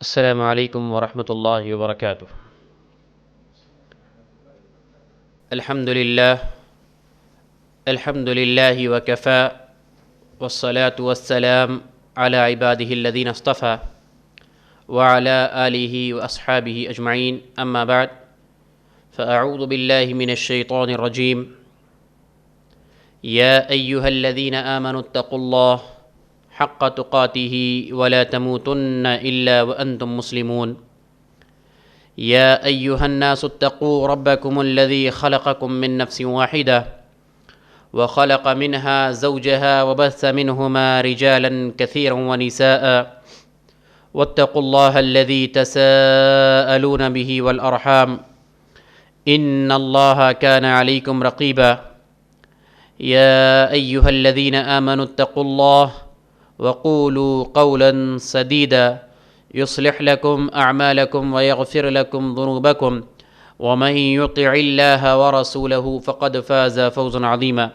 السلام علیکم ورحمۃ اللہ وبرکاتہ۔ الحمد للہ وکفی والصلاة والسلام علی عباده الذین اصطفى وعلى آلہ واصحابہ اجمعین، اما بعد فاعوذ باللہ من الشیطان الرجیم۔ یا ایہا الذین آمنوا اتقوا اللہ حق تقاته ولا تموتن الا وانتم مسلمون۔ یا ایہا الناس اتقوا ربکم الذی خلقکم من نفس واحدہ وخلق منها زوجها وبث منهما رجالا كثيرا ونساء واتقوا الله الذي تساءلون به والأرحام إن الله كان عليكم رقيبا۔ يا أيها الذين آمنوا اتقوا الله وقولوا قولا سديدا يصلح لكم أعمالكم ويغفر لكم ذنوبكم ومن يطع الله ورسوله فقد فاز فوزا عظيما۔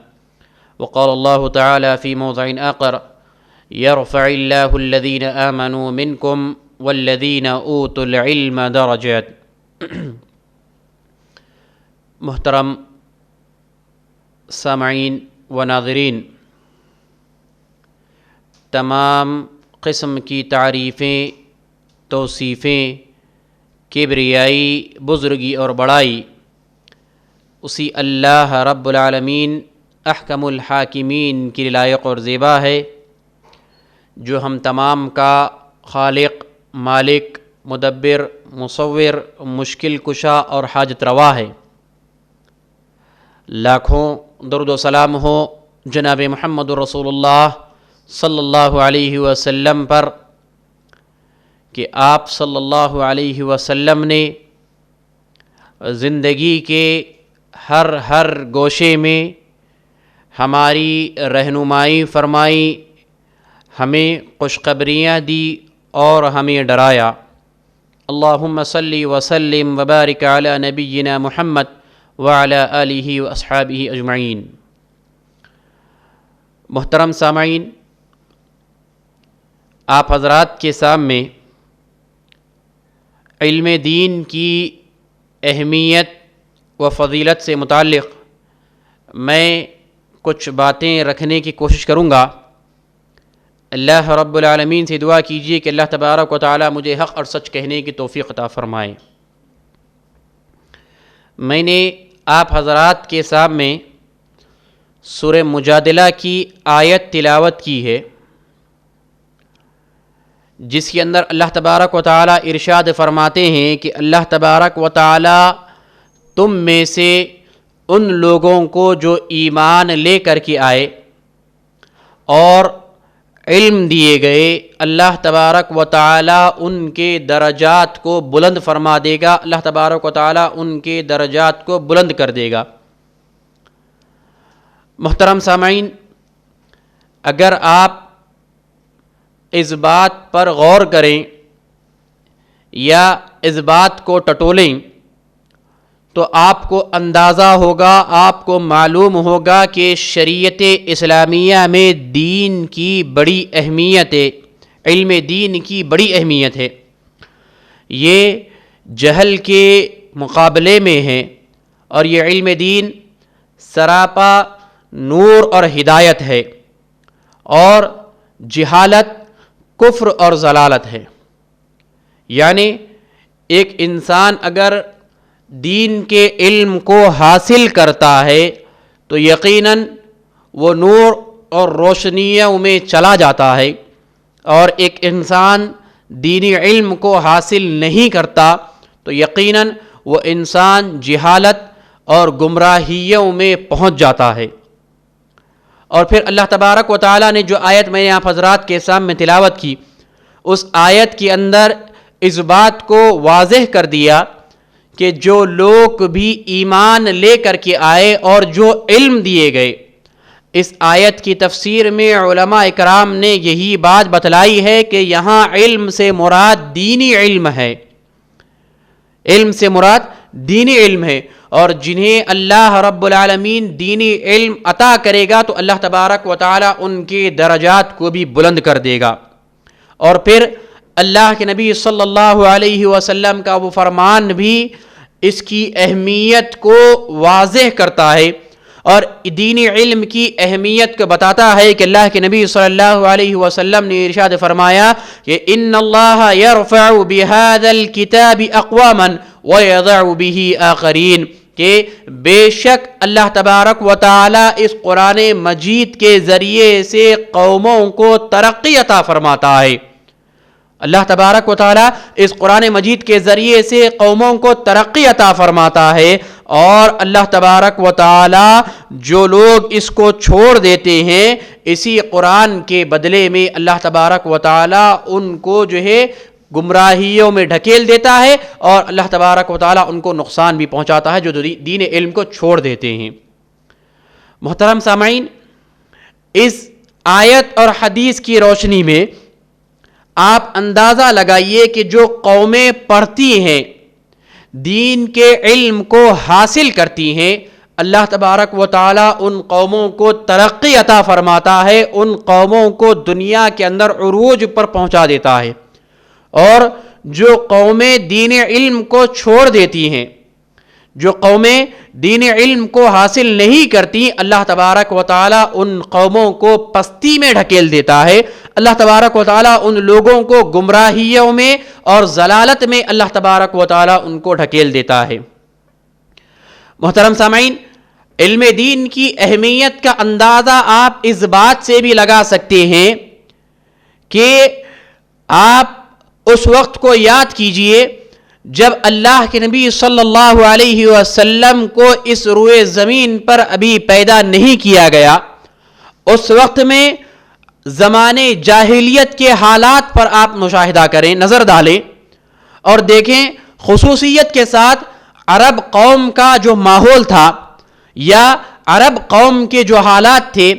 وقال الله تعالى في موضع آخر: يرفع الله الذين آمنوا منكم والذين أوتوا العلم درجات۔ محترم سامعین و ناظرین، تمام قسم کی تعریفیں، توصیفیں، کبریائی، بزرگی اور بڑائی اسی اللہ رب العالمین احکم الحاکمین کی لائق اور زیبا ہے، جو ہم تمام کا خالق، مالک، مدبر، مصور، مشکل کشا اور حاجت روا ہے۔ لاکھوں درود و سلام ہو جناب محمد رسول اللہ صلی اللہ علیہ وسلم پر کہ آپ صلی اللہ علیہ وسلم نے زندگی کے ہر گوشے میں ہماری رہنمائی فرمائی، ہمیں خوشخبریاں دی اور ہمیں ڈرایا۔ اللہم صلی وسلم وبارک علی نبینا محمد وعلی آلہ واصحابہ اجمعین۔ محترم سامعین، آپ حضرات کے سامنے علم دین کی اہمیت و فضیلت سے متعلق میں کچھ باتیں رکھنے کی کوشش کروں گا۔ اللہ رب العالمین سے دعا کیجیے کہ اللہ تبارک و تعالی مجھے حق اور سچ کہنے کی توفیق عطا فرمائے۔ میں نے آپ حضرات کے سامنے سورہ مجادلہ کی آیت تلاوت کی ہے، جس کے اندر اللہ تبارک و تعالی ارشاد فرماتے ہیں کہ اللہ تبارک و تعالی تم میں سے ان لوگوں کو جو ایمان لے کر کے آئے اور علم دیے گئے، اللہ تبارک و تعالی ان کے درجات کو بلند فرما دے گا، اللہ تبارک و تعالی ان کے درجات کو بلند کر دے گا۔ محترم سامعین، اگر آپ اس بات پر غور کریں یا اس بات کو ٹٹولیں تو آپ کو اندازہ ہوگا، آپ کو معلوم ہوگا کہ شریعت اسلامیہ میں دین کی بڑی اہمیت ہے، علم دین کی بڑی اہمیت ہے۔ یہ جہل کے مقابلے میں ہے اور یہ علم دین سراپا نور اور ہدایت ہے، اور جہالت کفر اور ضلالت ہے۔ یعنی ایک انسان اگر دین کے علم کو حاصل کرتا ہے تو یقیناً وہ نور اور روشنیوں میں چلا جاتا ہے، اور ایک انسان دینی علم کو حاصل نہیں کرتا تو یقیناً وہ انسان جہالت اور گمراہیوں میں پہنچ جاتا ہے۔ اور پھر اللہ تبارک و تعالیٰ نے جو آیت میں نے آپ حضرات کے سامنے تلاوت کی، اس آیت کے اندر اس بات کو واضح کر دیا کہ جو لوگ بھی ایمان لے کر کے آئے اور جو علم دیے گئے، اس آیت کی تفسیر میں علماء اکرام نے یہی بات بتلائی ہے کہ یہاں علم سے مراد دینی علم ہے، علم سے مراد دینی علم ہے، اور جنہیں اللہ رب العالمین دینی علم عطا کرے گا تو اللہ تبارک و تعالی ان کے درجات کو بھی بلند کر دے گا۔ اور پھر اللہ کے نبی صلی اللہ علیہ وسلم کا وہ فرمان بھی اس کی اہمیت کو واضح کرتا ہے اور دینی علم کی اہمیت کو بتاتا ہے کہ اللہ کے نبی صلی اللہ علیہ وسلم نے ارشاد فرمایا کہ ان اللہ یرفع بہذا الکتاب اقواما ویضع بہ آخرین، کہ بے شک اللہ تبارک و تعالی اس قرآن مجید کے ذریعے سے قوموں کو ترقی عطا فرماتا ہے۔ اللہ تبارک و تعالی اس قرآن مجید کے ذریعے سے قوموں کو ترقی عطا فرماتا ہے، اور اللہ تبارک و تعالی جو لوگ اس کو چھوڑ دیتے ہیں اسی قرآن کے بدلے میں اللہ تبارک و تعالی ان کو جو ہے گمراہیوں میں ڈھکیل دیتا ہے، اور اللہ تبارک و تعالی ان کو نقصان بھی پہنچاتا ہے جو دین علم کو چھوڑ دیتے ہیں۔ محترم سامعین، اس آیت اور حدیث کی روشنی میں آپ اندازہ لگائیے کہ جو قومیں پڑھتی ہیں، دین کے علم کو حاصل کرتی ہیں، اللہ تبارک و تعالی ان قوموں کو ترقی عطا فرماتا ہے، ان قوموں کو دنیا کے اندر عروج پر پہنچا دیتا ہے، اور جو قومیں دین علم کو چھوڑ دیتی ہیں، جو قومیں دین علم کو حاصل نہیں کرتی، اللہ تبارک و تعالی ان قوموں کو پستی میں ڈھکیل دیتا ہے، اللہ تبارک و تعالی ان لوگوں کو گمراہیوں میں اور ضلالت میں اللہ تبارک و تعالی ان کو ڈھکیل دیتا ہے۔ محترم سامعین، علم دین کی اہمیت کا اندازہ آپ اس بات سے بھی لگا سکتے ہیں کہ آپ اس وقت کو یاد کیجئے جب اللہ کے نبی صلی اللہ علیہ وسلم کو اس روئے زمین پر ابھی پیدا نہیں کیا گیا، اس وقت میں زمانے جاہلیت کے حالات پر آپ مشاہدہ کریں، نظر ڈالیں اور دیکھیں خصوصیت کے ساتھ عرب قوم کا جو ماحول تھا یا عرب قوم کے جو حالات تھے،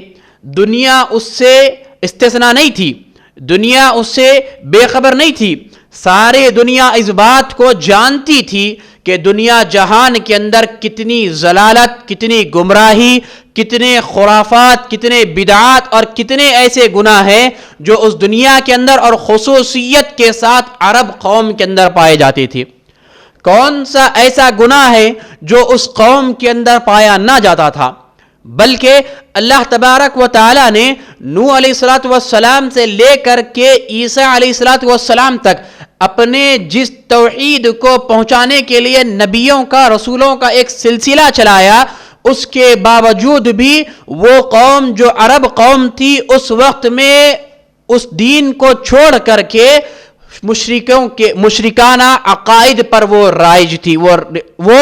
دنیا اس سے استثناء نہیں تھی، دنیا اس سے بے خبر نہیں تھی، سارے دنیا اس بات کو جانتی تھی کہ دنیا جہان کے اندر کتنی ضلالت، کتنی گمراہی، کتنے خرافات، کتنے بدعات اور کتنے ایسے گناہ ہیں جو اس دنیا کے اندر اور خصوصیت کے ساتھ عرب قوم کے اندر پائے جاتے تھے۔ کون سا ایسا گناہ ہے جو اس قوم کے اندر پایا نہ جاتا تھا؟ بلکہ اللہ تبارک و تعالی نے نوح علیہ السلام سے لے کر کے عیسیٰ علیہ السلام تک اپنے جس توحید کو پہنچانے کے لیے نبیوں کا، رسولوں کا ایک سلسلہ چلایا، اس کے باوجود بھی وہ قوم جو عرب قوم تھی اس وقت میں اس دین کو چھوڑ کر کے مشرکانہ عقائد پر وہ رائج تھی، وہ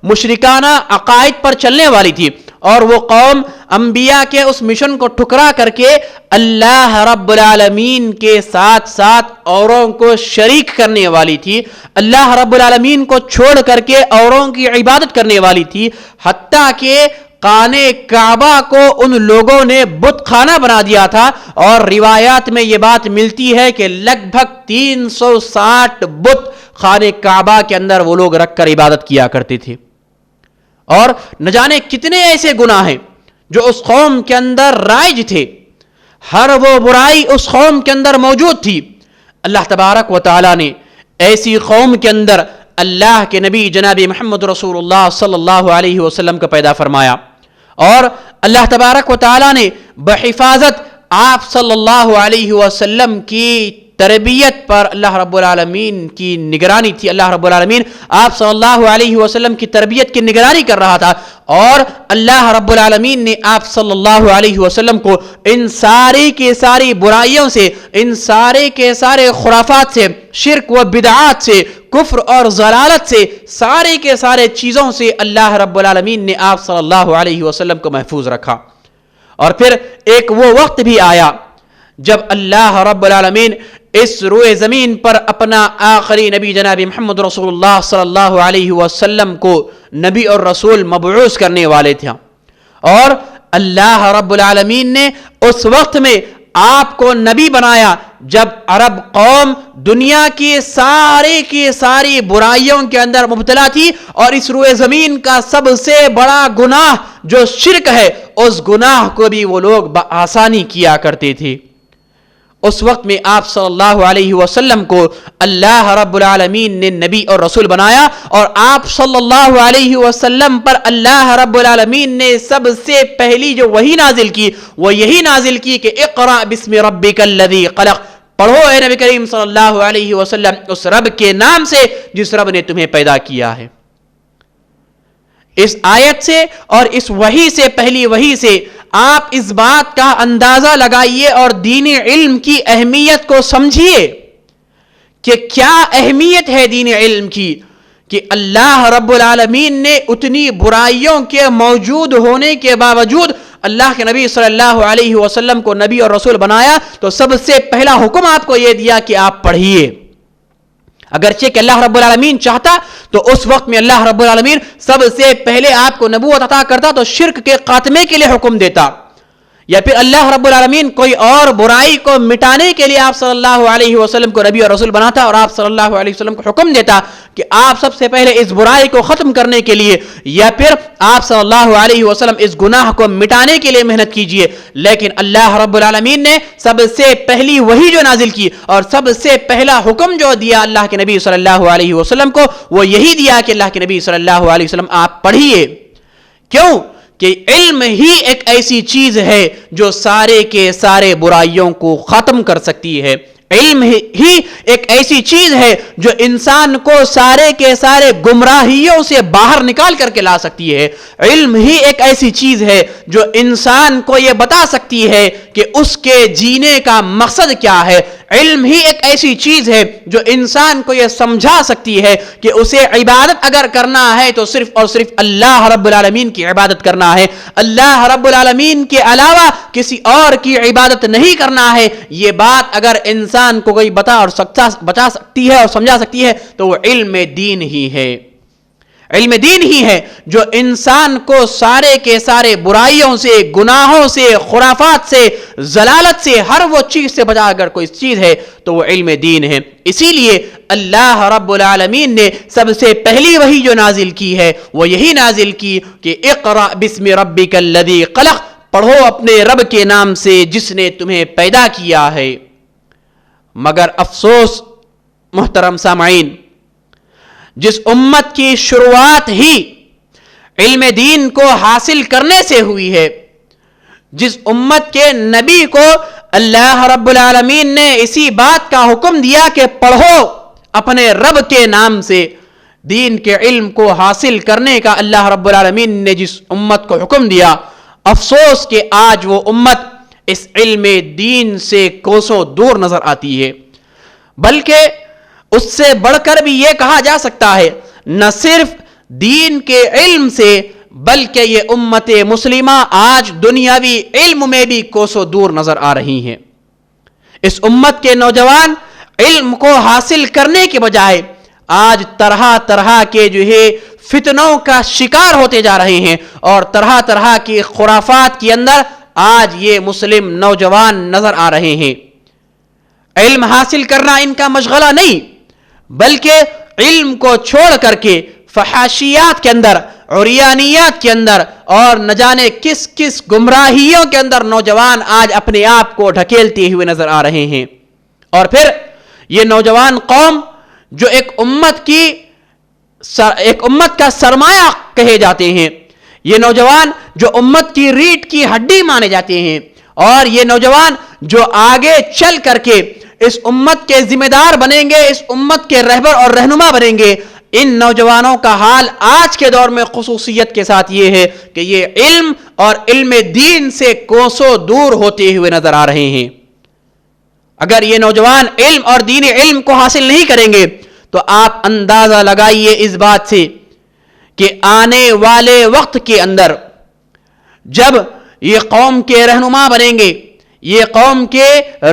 مشرکانہ عقائد پر چلنے والی تھی، اور وہ قوم انبیاء کے اس مشن کو ٹھکرا کر کے اللہ رب العالمین کے ساتھ ساتھ اوروں کو شریک کرنے والی تھی، اللہ رب العالمین کو چھوڑ کر کے اوروں کی عبادت کرنے والی تھی، حتیٰ کہ خانہ کعبہ کو ان لوگوں نے بت خانہ بنا دیا تھا، اور روایات میں یہ بات ملتی ہے کہ لگ بھگ 360 بت خانہ کعبہ کے اندر وہ لوگ رکھ کر عبادت کیا کرتے تھے، اور نہ جانے کتنے ایسے گناہ ہیں جو اس قوم کے اندر رائج تھے، ہر وہ برائی اس قوم کے اندر موجود تھی۔ اللہ تبارک و تعالی نے ایسی قوم کے اندر اللہ کے نبی جناب محمد رسول اللہ صلی اللہ علیہ وسلم کو پیدا فرمایا، اور اللہ تبارک و تعالی نے بحفاظت آپ صلی اللہ علیہ وسلم کی تربیت پر اللہ رب العالمین کی نگرانی تھی، اللہ رب العالمین آپ صلی اللہ علیہ وسلم کی تربیت کی نگرانی کر رہا تھا، اور اللہ رب العالمین نے آپ صلی اللہ علیہ وسلم کو ان ساری کی ساری برائیوں سے، ان سارے کے سارے خرافات سے، شرک و بدعات سے، کفر اور ضلالت سے، سارے کے سارے چیزوں سے اللہ رب العالمین نے آپ صلی اللہ علیہ وسلم کو محفوظ رکھا۔ اور پھر ایک وہ وقت بھی آیا جب اللہ رب العالمین اس روئے زمین پر اپنا آخری نبی جناب محمد رسول اللہ صلی اللہ علیہ وسلم کو نبی اور رسول مبعوث کرنے والے تھے، اور اللہ رب العالمین نے اس وقت میں آپ کو نبی بنایا جب عرب قوم دنیا کی ساری برائیوں کے اندر مبتلا تھی، اور اس روئے زمین کا سب سے بڑا گناہ جو شرک ہے، اس گناہ کو بھی وہ لوگ بآسانی کیا کرتے تھے۔ اس وقت میں آپ صلی اللہ علیہ وسلم کو اللہ رب العالمین نے نبی اور رسول بنایا، اور آپ صلی اللہ علیہ وسلم پر اللہ رب العالمین نے سب سے پہلی جو وحی نازل کی وہ یہی نازل کی کہ اقرأ بسم ربک الذی خلق، پڑھو اے نبی کریم صلی اللہ علیہ وسلم اس رب کے نام سے جس رب نے تمہیں پیدا کیا ہے۔ اس آیت سے اور اس وحی سے، پہلی وحی سے آپ اس بات کا اندازہ لگائیے اور دین علم کی اہمیت کو سمجھیے کہ کیا اہمیت ہے دین علم کی، کہ اللہ رب العالمین نے اتنی برائیوں کے موجود ہونے کے باوجود اللہ کے نبی صلی اللہ علیہ وسلم کو نبی اور رسول بنایا، تو سب سے پہلا حکم آپ کو یہ دیا کہ آپ پڑھیے۔ اگرچہ کہ اللہ رب العالمین چاہتا تو اس وقت میں اللہ رب العالمین سب سے پہلے آپ کو نبوت عطا کرتا تو شرک کے خاتمے کے لیے حکم دیتا، یا پھر اللہ رب العالمین کوئی اور برائی کو مٹانے کے لیے آپ صلی اللہ علیہ وسلم کو نبی اور رسول بناتا اور آپ صلی اللہ علیہ وسلم کو حکم دیتا کہ آپ سب سے پہلے اس برائی کو ختم کرنے کے لیے یا پھر آپ صلی اللہ علیہ وسلم اس گناہ کو مٹانے کے لیے محنت کیجئے۔ لیکن اللہ رب العالمین نے سب سے پہلی وحی جو نازل کی اور سب سے پہلا حکم جو دیا اللہ کے نبی صلی اللہ علیہ وسلم کو وہ یہی دیا کہ اللہ کے نبی صلی اللہ علیہ وسلم آپ پڑھیے۔ کیوں؟ کہ علم ہی ایک ایسی چیز ہے جو سارے کے سارے برائیوں کو ختم کر سکتی ہے۔ علم ہی ایک ایسی چیز ہے جو انسان کو سارے کے سارے گمراہیوں سے باہر نکال کر کے لا سکتی ہے۔ علم ہی ایک ایسی چیز ہے جو انسان کو یہ بتا سکتی ہے کہ اس کے جینے کا مقصد کیا ہے۔ علم ہی ایک ایسی چیز ہے جو انسان کو یہ سمجھا سکتی ہے کہ اسے عبادت اگر کرنا ہے تو صرف اور صرف اللہ رب العالمین کی عبادت کرنا ہے، اللہ رب العالمین کے علاوہ کسی اور کی عبادت نہیں کرنا ہے۔ یہ بات اگر انسان کو کوئی بتا سکتی ہے اور سمجھا سکتی ہے تو وہ علم دین ہی ہے۔ علم دین ہی ہے جو انسان کو سارے کے سارے برائیوں سے، گناہوں سے، خرافات سے، ضلالت سے، ہر وہ چیز سے بچا۔ اگر کوئی چیز ہے تو وہ علم دین ہے۔ اسی لیے اللہ رب العالمین نے سب سے پہلی وحی جو نازل کی ہے وہ یہی نازل کی کہ اقرأ بسم ربک الذی خلق، پڑھو اپنے رب کے نام سے جس نے تمہیں پیدا کیا ہے۔ مگر افسوس محترم سامعین، جس امت کی شروعات ہی علم دین کو حاصل کرنے سے ہوئی ہے، جس امت کے نبی کو اللہ رب العالمین نے اسی بات کا حکم دیا کہ پڑھو اپنے رب کے نام سے، دین کے علم کو حاصل کرنے کا اللہ رب العالمین نے جس امت کو حکم دیا، افسوس کہ آج وہ امت اس علم دین سے کوسوں دور نظر آتی ہے۔ بلکہ اس سے بڑھ کر بھی یہ کہا جا سکتا ہے، نہ صرف دین کے علم سے بلکہ یہ امت مسلمہ آج دنیاوی علم میں بھی کوسوں دور نظر آ رہی ہیں۔ اس امت کے نوجوان علم کو حاصل کرنے کے بجائے آج طرح طرح کے جو ہے فتنوں کا شکار ہوتے جا رہے ہیں اور طرح طرح کی خرافات کے اندر آج یہ مسلم نوجوان نظر آ رہے ہیں۔ علم حاصل کرنا ان کا مشغلہ نہیں، بلکہ علم کو چھوڑ کر کے فحاشیات کے اندر، عریانیات کے اندر اور نہ جانے کس کس گمراہیوں کے اندر نوجوان آج اپنے آپ کو ڈھکیلتے ہوئے نظر آ رہے ہیں۔ اور پھر یہ نوجوان قوم جو ایک امت کا سرمایہ کہے جاتے ہیں، یہ نوجوان جو امت کی ریڑھ کی ہڈی مانے جاتے ہیں، اور یہ نوجوان جو آگے چل کر کے اس امت کے ذمہ دار بنیں گے، اس امت کے رہبر اور رہنما بنیں گے، ان نوجوانوں کا حال آج کے دور میں خصوصیت کے ساتھ یہ ہے کہ یہ علم اور علم دین سے کوسوں دور ہوتے ہوئے نظر آ رہے ہیں۔ اگر یہ نوجوان علم اور دین علم کو حاصل نہیں کریں گے تو آپ اندازہ لگائیے اس بات سے کہ آنے والے وقت کے اندر جب یہ قوم کے رہنما بنیں گے، یہ قوم کے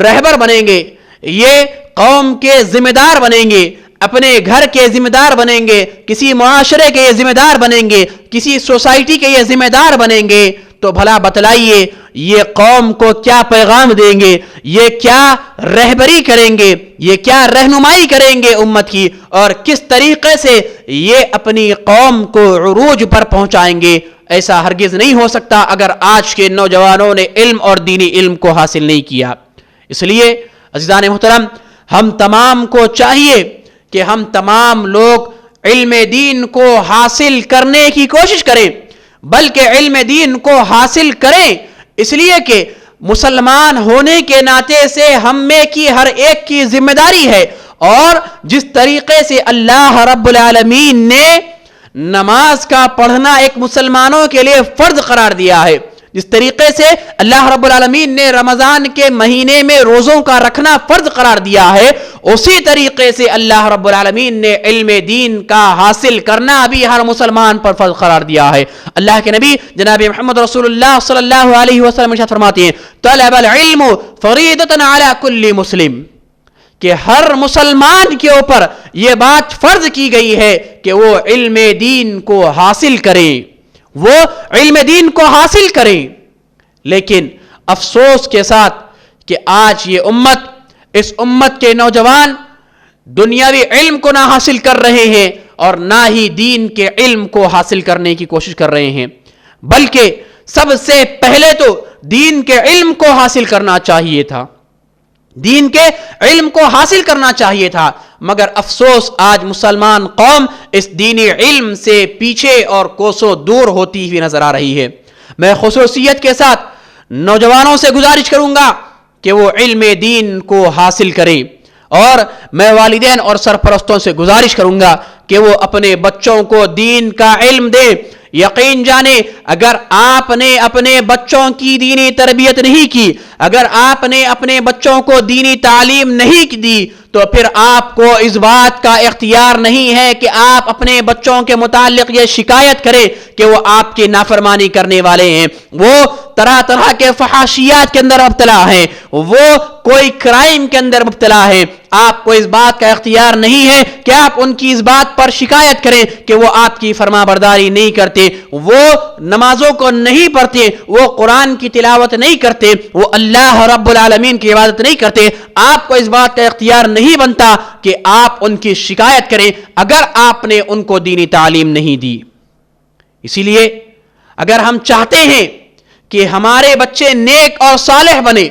رہبر بنیں گے، یہ قوم کے ذمہ دار بنیں گے، اپنے گھر کے ذمہ دار بنیں گے، کسی معاشرے کے یہ ذمہ دار بنیں گے، کسی سوسائٹی کے یہ ذمہ دار بنیں گے، تو بھلا بتلائیے یہ قوم کو کیا پیغام دیں گے، یہ کیا رہبری کریں گے، یہ کیا رہنمائی کریں گے امت کی، اور کس طریقے سے یہ اپنی قوم کو عروج پر پہنچائیں گے۔ ایسا ہرگز نہیں ہو سکتا اگر آج کے نوجوانوں نے علم اور دینی علم کو حاصل نہیں کیا۔ اس لیے عزیزان محترم، ہم تمام کو چاہیے کہ ہم تمام لوگ علم دین کو حاصل کرنے کی کوشش کریں، بلکہ علم دین کو حاصل کریں اس لیے کہ مسلمان ہونے کے ناطے سے ہم میں کی ہر ایک کی ذمہ داری ہے، اور جس طریقے سے اللہ رب العالمین نے نماز کا پڑھنا ایک مسلمانوں کے لیے فرض قرار دیا ہے، جس طریقے سے اللہ رب العالمین نے رمضان کے مہینے میں روزوں کا رکھنا فرض قرار دیا ہے، اسی طریقے سے اللہ رب العالمین نے علم دین کا حاصل کرنا بھی ہر مسلمان پر فرض قرار دیا ہے۔ اللہ کے نبی جناب محمد رسول اللہ صلی اللہ علیہ وسلم ارشاد فرماتے ہیں طلب العلم فریضۃ علی کل مسلم، کہ ہر مسلمان کے اوپر یہ بات فرض کی گئی ہے کہ وہ علم دین کو حاصل کریں، وہ علم دین کو حاصل کریں۔ لیکن افسوس کے ساتھ کہ آج یہ امت، اس امت کے نوجوان دنیاوی علم کو نہ حاصل کر رہے ہیں اور نہ ہی دین کے علم کو حاصل کرنے کی کوشش کر رہے ہیں، بلکہ سب سے پہلے تو دین کے علم کو حاصل کرنا چاہیے تھا، دین کے علم کو حاصل کرنا چاہیے تھا، مگر افسوس آج مسلمان قوم اس دینی علم سے پیچھے اور کوسوں دور ہوتی ہوئی نظر آ رہی ہے۔ میں خصوصیت کے ساتھ نوجوانوں سے گزارش کروں گا کہ وہ علم دین کو حاصل کریں، اور میں والدین اور سرپرستوں سے گزارش کروں گا کہ وہ اپنے بچوں کو دین کا علم دیں۔ یقین جانیں اگر آپ نے اپنے بچوں کی دینی تربیت نہیں کی، اگر آپ نے اپنے بچوں کو دینی تعلیم نہیں دی، تو پھر آپ کو اس بات کا اختیار نہیں ہے کہ آپ اپنے بچوں کے متعلق یہ شکایت کریں کہ وہ آپ کی نافرمانی کرنے والے ہیں، وہ طرح طرح کے فحاشیات کے اندر مبتلا ہیں، وہ کوئی کرائم کے اندر مبتلا ہیں۔ آپ کو اس بات کا اختیار نہیں ہے کہ آپ ان کی اس بات پر شکایت کریں کہ وہ آپ کی فرما برداری نہیں کرتے، وہ نمازوں کو نہیں پڑھتے، وہ قرآن کی تلاوت نہیں کرتے، وہ اللہ رب العالمین کی عبادت نہیں کرتے۔ آپ کو اس بات کا اختیار نہیں بنتا کہ آپ ان کی شکایت کریں اگر آپ نے ان کو دینی تعلیم نہیں دی۔ اسی لیے اگر ہم چاہتے ہیں کہ ہمارے بچے نیک اور صالح بنے،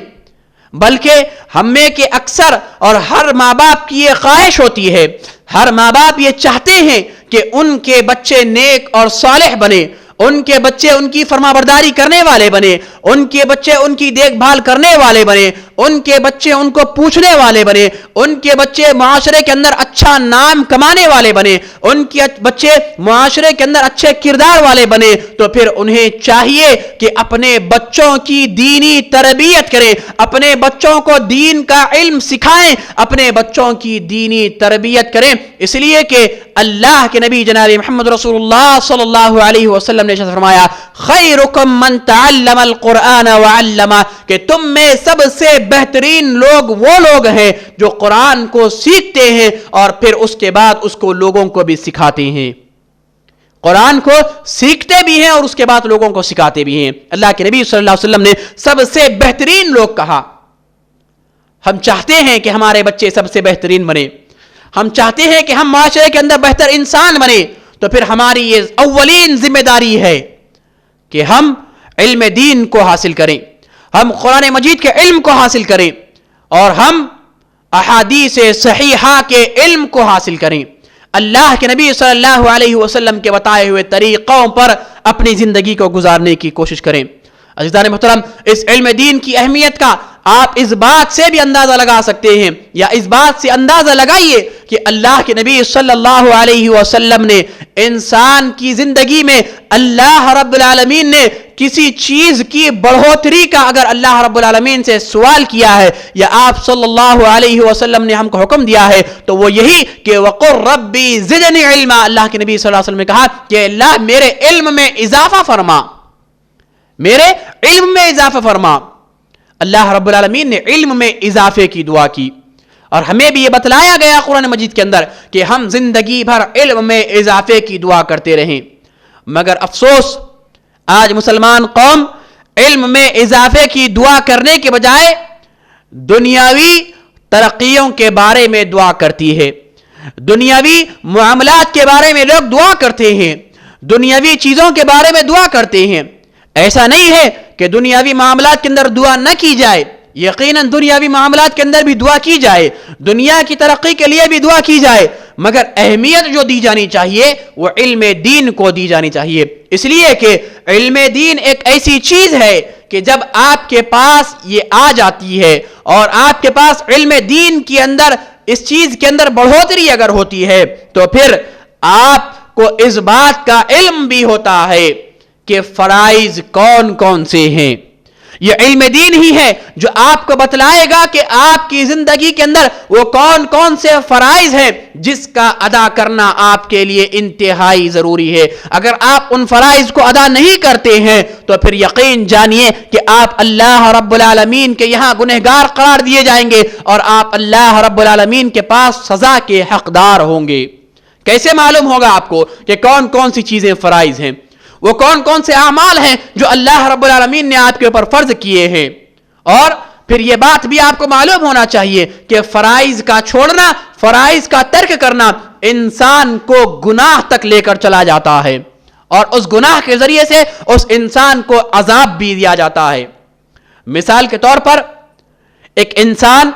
بلکہ ہم میں کے اکثر اور ہر ماں باپ کی یہ خواہش ہوتی ہے، ہر ماں باپ یہ چاہتے ہیں کہ ان کے بچے نیک اور صالح بنے، ان کے بچے ان کی فرما برداری کرنے والے بنے، ان کے بچے ان کی دیکھ بھال کرنے والے بنے، ان کے بچے ان کو پوچھنے والے بنے، ان کے بچے معاشرے کے اندر اچھا نام کمانے والے بنے، ان کے بچے معاشرے کے اندر اچھے کردار والے بنے، تو پھر انہیں چاہیے کہ اپنے بچوں کی دینی تربیت کریں، اپنے بچوں کو دین کا علم سکھائیں، اپنے بچوں کی دینی تربیت کریں، اس لیے کہ اللہ کے نبی جناب محمد رسول اللہ صلی اللہ علیہ وسلم نے ارشاد فرمایا خیرکم من تعلم القرآن وعلمہ، کہ تم میں سب سے بہترین لوگ وہ لوگ ہیں جو قرآن کو سیکھتے ہیں اور پھر اس کے بعد اس کو لوگوں کو بھی سکھاتے ہیں، قرآن کو سیکھتے بھی ہیں اور اس کے بعد لوگوں کو سکھاتے بھی ہیں۔ اللہ کے نبی صلی اللہ علیہ وسلم نے سب سے بہترین لوگ کہا۔ ہم چاہتے ہیں کہ ہمارے بچے سب سے بہترین بنے، ہم چاہتے ہیں کہ ہم معاشرے کے اندر بہتر انسان بنے، تو پھر ہماری یہ اولین ذمہ داری ہے کہ ہم علم دین کو حاصل کریں، ہم قرآن مجید کے علم کو حاصل کریں، اور ہم احادیث صحیحہ کے علم کو حاصل کریں، اللہ کے نبی صلی اللہ علیہ وسلم کے بتائے ہوئے طریقوں پر اپنی زندگی کو گزارنے کی کوشش کریں۔ عزیزان محترم، اس علم دین کی اہمیت کا آپ اس بات سے بھی اندازہ لگا سکتے ہیں، یا اس بات سے اندازہ لگائیے کہ اللہ کے نبی صلی اللہ علیہ وسلم نے انسان کی زندگی میں اللہ رب العالمین نے کسی چیز کی بڑھوتری کا اگر اللہ رب العالمین سے سوال کیا ہے، یا آپ صلی اللہ علیہ وسلم نے ہم کو حکم دیا ہے، تو وہ یہی کہ وَقُلْ رَبِّ زِدْنِي عِلْمًا، اللہ کے نبی صلی اللہ علیہ وسلم نے کہا کہ اللہ میرے علم میں اضافہ فرما، میرے علم میں اضافہ فرما۔ اللہ رب العالمین نے علم میں اضافے کی دعا کی، اور ہمیں بھی یہ بتلایا گیا قرآن مجید کے اندر کہ ہم زندگی بھر علم میں اضافے کی دعا کرتے رہیں، مگر افسوس آج مسلمان قوم علم میں اضافے کی دعا کرنے کے بجائے دنیاوی ترقیوں کے بارے میں دعا کرتی ہے، دنیاوی معاملات کے بارے میں لوگ دعا کرتے ہیں، دنیاوی چیزوں کے بارے میں دعا کرتے ہیں۔ ایسا نہیں ہے کہ دنیاوی معاملات کے اندر دعا نہ کی جائے، یقیناً دنیاوی معاملات کے اندر بھی دعا کی جائے، دنیا کی ترقی کے لیے بھی دعا کی جائے، مگر اہمیت جو دی جانی چاہیے وہ علم دین کو دی جانی چاہیے، اس لیے کہ علم دین ایک ایسی چیز ہے کہ جب آپ کے پاس یہ آ جاتی ہے اور آپ کے پاس علم دین کے اندر اس چیز کے اندر بڑھوتری اگر ہوتی ہے تو پھر آپ کو اس بات کا علم بھی ہوتا ہے کہ فرائض کون کون سے ہیں۔ یہ علم دین ہی ہے جو آپ کو بتلائے گا کہ آپ کی زندگی کے اندر وہ کون کون سے فرائض ہیں جس کا ادا کرنا آپ کے لیے انتہائی ضروری ہے۔ اگر آپ ان فرائض کو ادا نہیں کرتے ہیں تو پھر یقین جانیے کہ آپ اللہ رب العالمین کے یہاں گنہگار قرار دیے جائیں گے اور آپ اللہ رب العالمین کے پاس سزا کے حقدار ہوں گے۔ کیسے معلوم ہوگا آپ کو کہ کون کون سی چیزیں فرائض ہیں؟ وہ کون کون سے اعمال ہیں جو اللہ رب العالمین نے آپ کے اوپر فرض کیے ہیں؟ اور پھر یہ بات بھی آپ کو معلوم ہونا چاہیے کہ فرائض کا چھوڑنا، فرائض کا ترک کرنا انسان کو گناہ تک لے کر چلا جاتا ہے اور اس گناہ کے ذریعے سے اس انسان کو عذاب بھی دیا جاتا ہے۔ مثال کے طور پر ایک انسان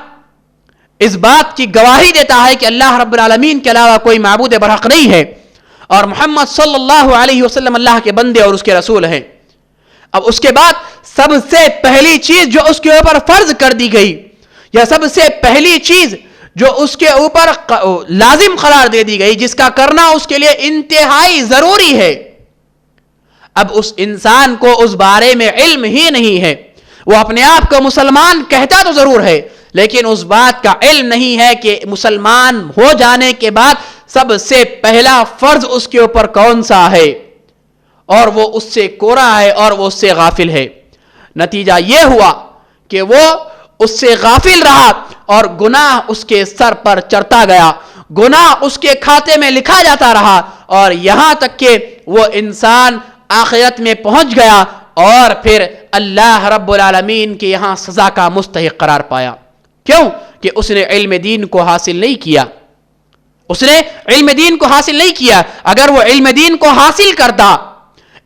اس بات کی گواہی دیتا ہے کہ اللہ رب العالمین کے علاوہ کوئی معبود برحق نہیں ہے اور محمد صلی اللہ علیہ وسلم اللہ کے بندے اور اس کے رسول ہیں۔ اب اس کے بعد سب سے پہلی چیز جو اس کے اوپر فرض کر دی گئی یا سب سے پہلی چیز جو اس کے اوپر لازم قرار دے دی گئی، جس کا کرنا اس کے لیے انتہائی ضروری ہے، اب اس انسان کو اس بارے میں علم ہی نہیں ہے۔ وہ اپنے آپ کو مسلمان کہتا تو ضرور ہے لیکن اس بات کا علم نہیں ہے کہ مسلمان ہو جانے کے بعد سب سے پہلا فرض اس کے اوپر کون سا ہے، اور وہ اس سے کورا ہے اور وہ اس سے غافل ہے۔ نتیجہ یہ ہوا کہ وہ اس سے غافل رہا اور گناہ اس کے سر پر چڑھتا گیا، گناہ اس کے کھاتے میں لکھا جاتا رہا اور یہاں تک کہ وہ انسان آخرت میں پہنچ گیا اور پھر اللہ رب العالمین کے یہاں سزا کا مستحق قرار پایا۔ کیوں؟ کہ اس نے علم دین کو حاصل نہیں کیا، اس نے علم دین کو حاصل نہیں کیا۔ اگر وہ علم دین کو حاصل کرتا،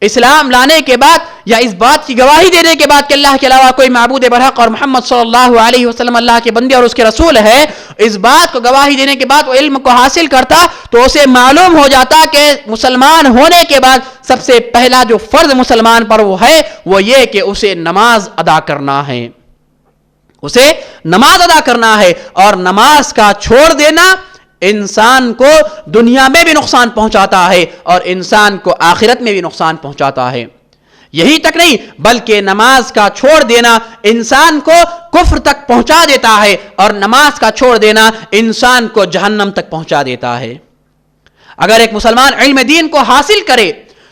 اسلام لانے کے بعد یا اس بات کی گواہی دینے کے بعد کہ اللہ کے علاوہ کوئی معبود برحق اور محمد صلی اللہ علیہ وسلم اللہ کے بندے اور اس کے رسول ہے، اس بات کو گواہی دینے کے بعد وہ علم کو حاصل کرتا تو اسے معلوم ہو جاتا کہ مسلمان ہونے کے بعد سب سے پہلا جو فرض مسلمان پر وہ ہے وہ یہ کہ اسے نماز ادا کرنا ہے، اسے نماز ادا کرنا ہے، اور نماز کا چھوڑ دینا انسان کو دنیا میں بھی نقصان پہنچاتا ہے اور انسان کو آخرت میں بھی نقصان پہنچاتا ہے۔ یہی تک نہیں بلکہ نماز کا چھوڑ دینا انسان کو کفر تک پہنچا دیتا ہے اور نماز کا چھوڑ دینا انسان کو جہنم تک پہنچا دیتا ہے۔ اگر ایک مسلمان علم دین کو حاصل کرے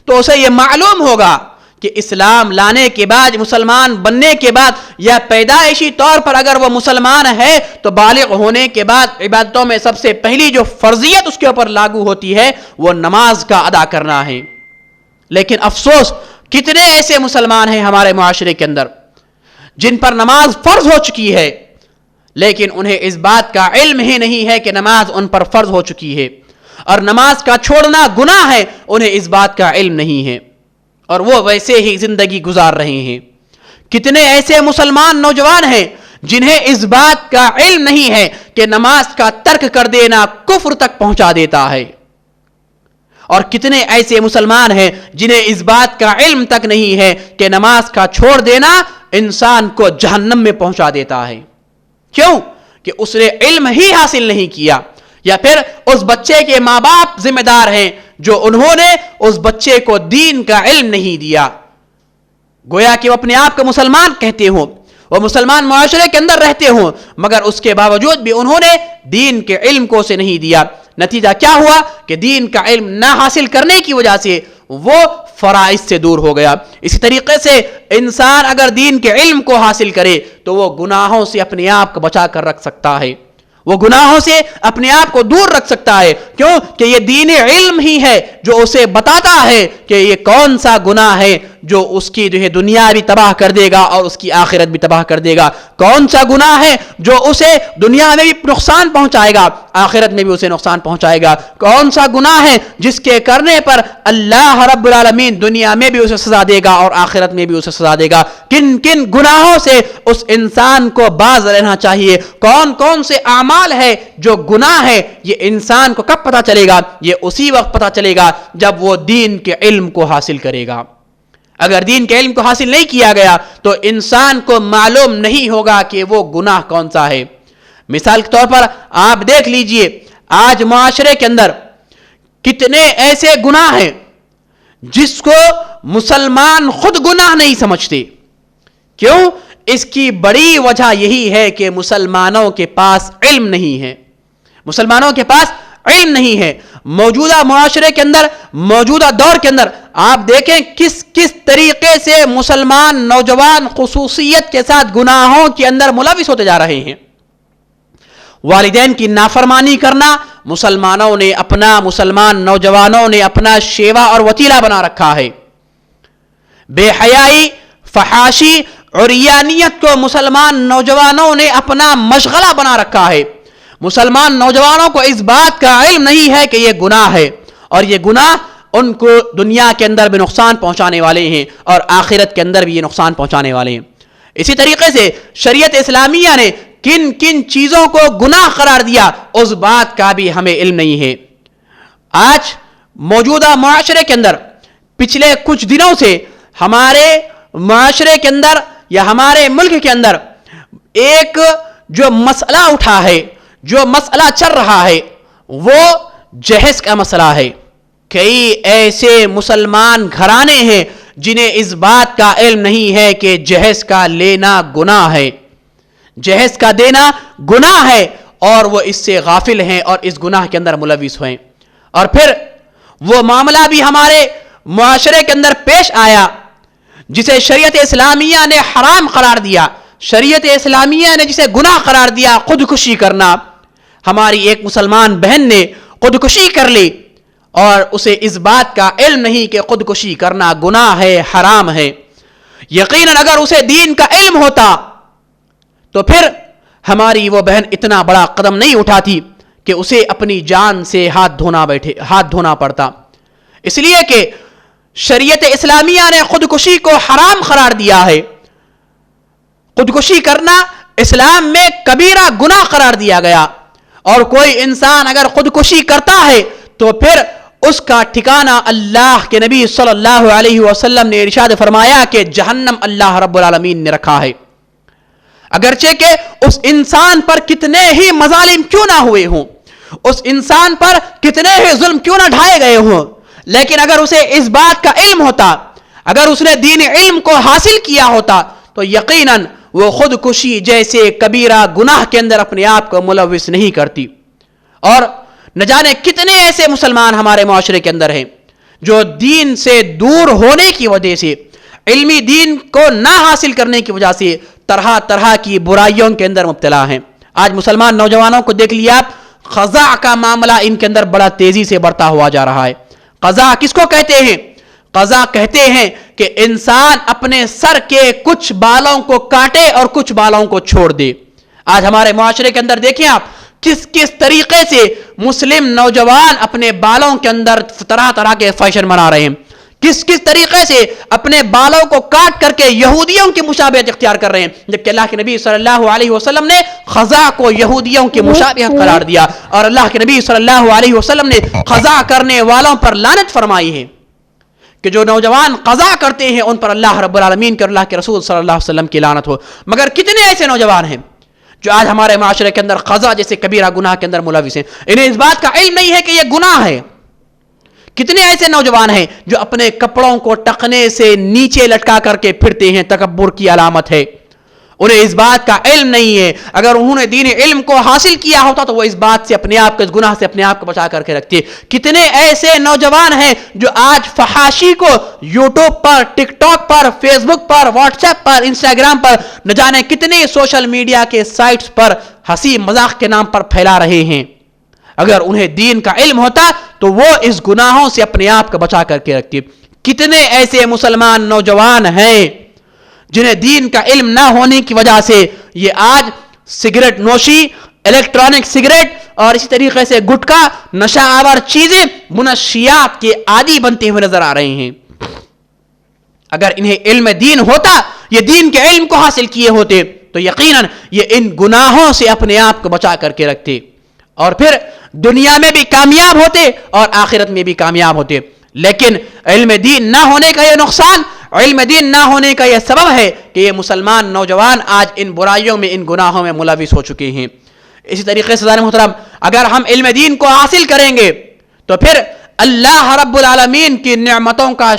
تو اسے یہ معلوم ہوگا کہ اسلام لانے کے بعد، مسلمان بننے کے بعد یا پیدائشی طور پر اگر وہ مسلمان ہے تو بالغ ہونے کے بعد عبادتوں میں سب سے پہلی جو فرضیت اس کے اوپر لاگو ہوتی ہے وہ نماز کا ادا کرنا ہے۔ لیکن افسوس کتنے ایسے مسلمان ہیں ہمارے معاشرے کے اندر جن پر نماز فرض ہو چکی ہے لیکن انہیں اس بات کا علم ہی نہیں ہے کہ نماز ان پر فرض ہو چکی ہے، اور نماز کا چھوڑنا گناہ ہے، انہیں اس بات کا علم نہیں ہے اور وہ ویسے ہی زندگی گزار رہے ہیں۔ کتنے ایسے مسلمان نوجوان ہیں جنہیں اس بات کا علم نہیں ہے کہ نماز کا ترک کر دینا کفر تک پہنچا دیتا ہے، اور کتنے ایسے مسلمان ہیں جنہیں اس بات کا علم تک نہیں ہے کہ نماز کا چھوڑ دینا انسان کو جہنم میں پہنچا دیتا ہے۔ کیوں؟ کہ اس نے علم ہی حاصل نہیں کیا، یا پھر اس بچے کے ماں باپ ذمہ دار ہیں جو انہوں نے اس بچے کو دین کا علم نہیں دیا۔ گویا کہ وہ اپنے آپ کو مسلمان کہتے ہوں، وہ مسلمان معاشرے کے اندر رہتے ہوں، مگر اس کے باوجود بھی انہوں نے دین کے علم کو اسے نہیں دیا۔ نتیجہ کیا ہوا کہ دین کا علم نہ حاصل کرنے کی وجہ سے وہ فرائض سے دور ہو گیا۔ اسی طریقے سے انسان اگر دین کے علم کو حاصل کرے تو وہ گناہوں سے اپنے آپ کو بچا کر رکھ سکتا ہے، وہ گناہوں سے اپنے آپ کو دور رکھ سکتا ہے۔ کیوں؟ کہ یہ دین علم ہی ہے جو اسے بتاتا ہے کہ یہ کون سا گناہ ہے جو اس کی دنیا بھی تباہ کر دے گا اور اس کی آخرت بھی تباہ کر دے گا؟ کون سا گناہ ہے جو اسے دنیا میں بھی نقصان پہنچائے گا، آخرت میں بھی اسے نقصان پہنچائے گا؟ کون سا گناہ ہے جس کے کرنے پر اللہ رب العالمین دنیا میں بھی اسے سزا دے گا اور آخرت میں بھی اسے سزا دے گا؟ کن کن گناہوں سے اس انسان کو باز رہنا چاہیے؟ کون کون سے اعمال ہے جو گناہ ہے؟ یہ انسان کو کب پتہ چلے گا؟ یہ اسی وقت پتہ چلے گا جب وہ دین کے علم کو حاصل کرے گا۔ اگر دین کے علم کو حاصل نہیں کیا گیا تو انسان کو معلوم نہیں ہوگا کہ وہ گناہ کون سا ہے۔ مثال کے طور پر آپ دیکھ لیجئے، آج معاشرے کے اندر کتنے ایسے گناہ ہیں جس کو مسلمان خود گناہ نہیں سمجھتے۔ کیوں؟ اس کی بڑی وجہ یہی ہے کہ مسلمانوں کے پاس علم نہیں ہے، مسلمانوں کے پاس علم نہیں ہے۔ موجودہ معاشرے کے اندر، موجودہ دور کے اندر آپ دیکھیں کس کس طریقے سے مسلمان نوجوان خصوصیت کے ساتھ گناہوں کے اندر ملوث ہوتے جا رہے ہیں۔ والدین کی نافرمانی کرنا مسلمان نوجوانوں نے اپنا شیوا اور وتیلہ بنا رکھا ہے۔ بے حیائی، فحاشی، عریانیت کو مسلمان نوجوانوں نے اپنا مشغلہ بنا رکھا ہے۔ مسلمان نوجوانوں کو اس بات کا علم نہیں ہے کہ یہ گناہ ہے، اور یہ گناہ ان کو دنیا کے اندر بھی نقصان پہنچانے والے ہیں اور آخرت کے اندر بھی یہ نقصان پہنچانے والے ہیں۔ اسی طریقے سے شریعت اسلامیہ نے کن کن چیزوں کو گناہ قرار دیا اس بات کا بھی ہمیں علم نہیں ہے۔ آج موجودہ معاشرے کے اندر پچھلے کچھ دنوں سے ہمارے معاشرے کے اندر یا ہمارے ملک کے اندر ایک جو مسئلہ اٹھا ہے، جو مسئلہ چل رہا ہے، وہ جہیز کا مسئلہ ہے۔ کئی ایسے مسلمان گھرانے ہیں جنہیں اس بات کا علم نہیں ہے کہ جہیز کا لینا گناہ ہے، جہیز کا دینا گناہ ہے، اور وہ اس سے غافل ہیں اور اس گناہ کے اندر ملوث ہوئے۔ اور پھر وہ معاملہ بھی ہمارے معاشرے کے اندر پیش آیا جسے شریعت اسلامیہ نے حرام قرار دیا، شریعت اسلامیہ نے جسے گناہ قرار دیا، خودکشی کرنا۔ ہماری ایک مسلمان بہن نے خودکشی کر لی اور اسے اس بات کا علم نہیں کہ خودکشی کرنا گناہ ہے، حرام ہے۔ یقیناً اگر اسے دین کا علم ہوتا تو پھر ہماری وہ بہن اتنا بڑا قدم نہیں اٹھاتی کہ اسے اپنی جان سے ہاتھ دھونا پڑتا۔ اس لیے کہ شریعت اسلامیہ نے خودکشی کو حرام قرار دیا ہے۔ خودکشی کرنا اسلام میں کبیرہ گناہ قرار دیا گیا، اور کوئی انسان اگر خودکشی کرتا ہے تو پھر اس کا ٹھکانہ اللہ کے نبی صلی اللہ علیہ وسلم نے ارشاد فرمایا کہ جہنم اللہ رب العالمین نے رکھا ہے۔ اگرچہ کہ اس انسان پر کتنے ہی مظالم کیوں نہ ہوئے ہوں، اس انسان پر کتنے ہی ظلم کیوں نہ ڈھائے گئے ہوں، لیکن اگر اسے اس بات کا علم ہوتا، اگر اس نے دین علم کو حاصل کیا ہوتا تو یقیناً وہ خودکشی جیسے کبیرہ گناہ کے اندر اپنے آپ کو ملوث نہیں کرتی۔ اور نہ جانے کتنے ایسے مسلمان ہمارے معاشرے کے اندر ہیں جو دین سے دور ہونے کی وجہ سے، علمی دین کو نہ حاصل کرنے کی وجہ سے طرح طرح کی برائیوں کے اندر مبتلا ہیں۔ آج مسلمان نوجوانوں کو دیکھ لیا آپ، قضاء کا معاملہ ان کے اندر بڑا تیزی سے بڑھتا ہوا جا رہا ہے۔ قضاء کس کو کہتے ہیں؟ قضاء کہتے ہیں کہ انسان اپنے سر کے کچھ بالوں کو کاٹے اور کچھ بالوں کو چھوڑ دے۔ آج ہمارے معاشرے کے اندر دیکھیں آپ کس کس طریقے سے مسلم نوجوان اپنے بالوں کے اندر طرح طرح کے فیشن بنا رہے ہیں، کس کس طریقے سے اپنے بالوں کو کاٹ کر کے یہودیوں کی مشابہت اختیار کر رہے ہیں، جبکہ اللہ کے نبی صلی اللہ علیہ وسلم نے قضاء کو یہودیوں کی مشابہت قرار دیا، اور اللہ کے نبی صلی اللہ علیہ وسلم نے قضاء کرنے والوں پر لعنت فرمائی ہے کہ جو نوجوان قضاء کرتے ہیں ان پر اللہ رب العالمین کے اور اللہ کے رسول صلی اللہ علیہ وسلم کی لعنت ہو۔ مگر کتنے ایسے نوجوان ہیں جو آج ہمارے معاشرے کے اندر قضاء جیسے کبیرہ گناہ کے اندر ملوث ہیں، انہیں اس بات کا علم نہیں ہے کہ یہ گناہ ہے۔ کتنے ایسے نوجوان ہیں جو اپنے کپڑوں کو ٹخنے سے نیچے لٹکا کر کے پھرتے ہیں، تکبر کی علامت ہے۔ انہیں اس بات کا علم نہیں ہے، اگر انہوں نے دین علم کو حاصل کیا ہوتا تو وہ اس بات سے اپنے آپ کو، اس گناہ سے اپنے آپ کو بچا کر کے رکھتے۔ کتنے ایسے نوجوان ہیں جو آج فحاشی کو یوٹیوب پر، ٹک ٹاک پر، فیس بک پر، واٹس ایپ پر، انسٹاگرام پر، نہ جانے کتنے سوشل میڈیا کے سائٹس پر ہنسی مذاق کے نام پر پھیلا رہے ہیں۔ اگر انہیں دین کا علم ہوتا تو وہ اس گناہوں سے اپنے آپ کو بچا کر کے رکھتے۔ کتنے ایسے مسلمان نوجوان ہیں جنہیں دین کا علم نہ ہونے کی وجہ سے یہ آج سگریٹ نوشی، الیکٹرانک سگریٹ اور اسی طریقے سے گٹکا، نشہ آور چیزیں، منشیات کے عادی بنتے ہوئے نظر آ رہے ہیں۔ اگر انہیں علم دین ہوتا، یہ دین کے علم کو حاصل کیے ہوتے، تو یقیناً یہ ان گناہوں سے اپنے آپ کو بچا کر کے رکھتے اور پھر دنیا میں بھی کامیاب ہوتے اور آخرت میں بھی کامیاب ہوتے۔ لیکن علم دین نہ ہونے کا یہ نقصان، علم دین نہ ہونے کا یہ سبب ہے کہ یہ مسلمان نوجوان آج ان برائیوں میں، ان گناہوں میں ملوث ہو چکے ہیں۔ اسی طریقے سے عزیزان محترم، اگر ہم علم دین کو حاصل کریں گے تو پھر اللہ رب العالمین کی نعمتوں کا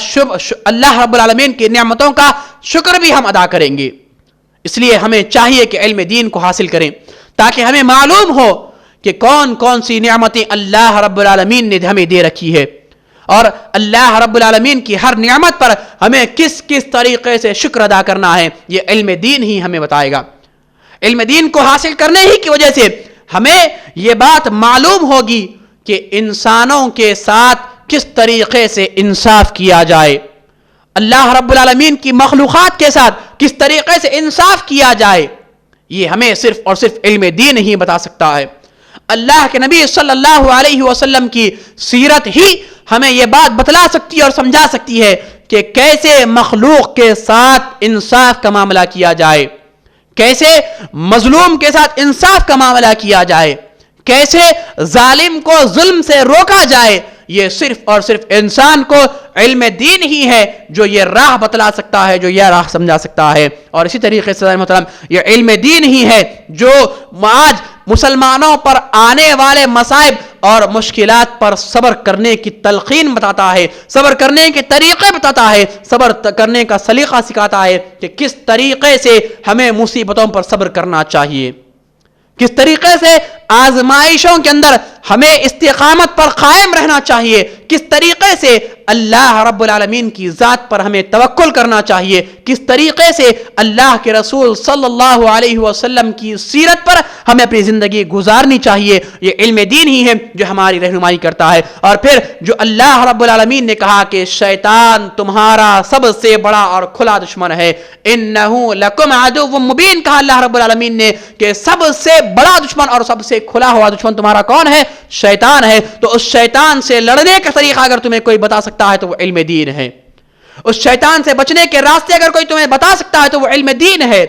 شکر بھی ہم ادا کریں گے۔ اس لیے ہمیں چاہیے کہ علم دین کو حاصل کریں تاکہ ہمیں معلوم ہو کہ کون کون سی نعمتیں اللہ رب العالمین نے ہمیں دے رکھی ہے، اور اللہ رب العالمین کی ہر نعمت پر ہمیں کس کس طریقے سے شکر ادا کرنا ہے، یہ علم دین ہی ہمیں بتائے گا۔ علم دین کو حاصل کرنے ہی کی وجہ سے ہمیں یہ بات معلوم ہوگی کہ انسانوں کے ساتھ کس طریقے سے انصاف کیا جائے، اللہ رب العالمین کی مخلوقات کے ساتھ کس طریقے سے انصاف کیا جائے، یہ ہمیں صرف اور صرف علم دین ہی بتا سکتا ہے۔ اللہ کے نبی صلی اللہ علیہ وسلم کی سیرت ہی ہمیں یہ بات بتلا سکتی ہے اور سمجھا سکتی ہے کہ کیسے مخلوق کے ساتھ انصاف کا معاملہ کیا جائے، کیسے مظلوم کے ساتھ انصاف کا معاملہ کیا جائے، کیسے ظالم کو ظلم سے روکا جائے۔ یہ صرف اور صرف انسان کو علم دین ہی ہے جو یہ راہ بتلا سکتا ہے، جو یہ راہ سمجھا سکتا ہے۔ اور اسی طریقے سے محترم، یہ علم دین ہی ہے جو آج مسلمانوں پر آنے والے مصائب اور مشکلات پر صبر کرنے کی تلقین بتاتا ہے، صبر کرنے کے طریقے بتاتا ہے، صبر کرنے کا سلیقہ سکھاتا ہے کہ کس طریقے سے ہمیں مصیبتوں پر صبر کرنا چاہیے، کس طریقے سے آزمائشوں کے اندر ہمیں استقامت پر قائم رہنا چاہیے، کس طریقے سے اللہ رب العالمین کی ذات پر ہمیں توکل کرنا چاہیے، کس طریقے سے اللہ کے رسول صلی اللہ علیہ وسلم کی سیرت پر ہمیں اپنی زندگی گزارنی چاہیے۔ یہ علم دین ہی ہے جو ہماری رہنمائی کرتا ہے۔ اور پھر جو اللہ رب العالمین نے کہا کہ شیطان تمہارا سب سے بڑا اور کھلا دشمن ہے، انہو لکم عدو مبین، کہا اللہ رب العالمین نے کہ سب سے بڑا دشمن اور سب سے کھلا ہوا دشمن تمہارا کون ہے؟ شیطان ہے۔ تو اس شیطان سے لڑنے کا طریقہ اگر تمہیں کوئی بتا سکتا ہے تو وہ علم دین ہے، اس شیطان سے بچنے کے راستے اگر کوئی تمہیں بتا سکتا ہے تو وہ علم دین ہے،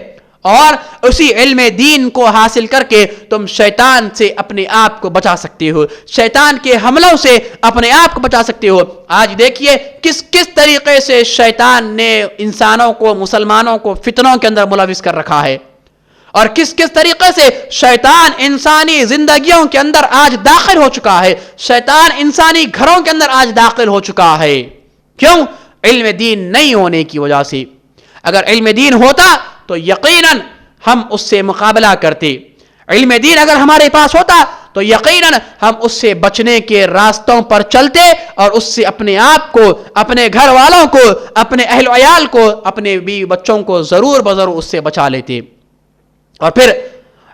اور اسی علم دین کو حاصل کر کے تم شیطان سے اپنے آپ کو بچا سکتے ہو، شیطان کے حملوں سے اپنے آپ کو بچا سکتے ہو۔ آج دیکھیے کس طریقے سے شیطان نے انسانوں کو، مسلمانوں کو فتنوں کے اندر ملوث کر رکھا ہے، اور کس طریقے سے شیطان انسانی زندگیوں کے اندر آج داخل ہو چکا ہے، شیطان انسانی گھروں کے اندر آج داخل ہو چکا ہے۔ کیوں؟ علم دین نہیں ہونے کی وجہ سے۔ اگر علم دین ہوتا تو یقیناً ہم اس سے مقابلہ کرتے، علم دین اگر ہمارے پاس ہوتا تو یقیناً ہم اس سے بچنے کے راستوں پر چلتے اور اس سے اپنے آپ کو، اپنے گھر والوں کو، اپنے اہل و عیال کو، اپنے بیوی بچوں کو ضرور بضرور اس سے بچا لیتے۔ اور پھر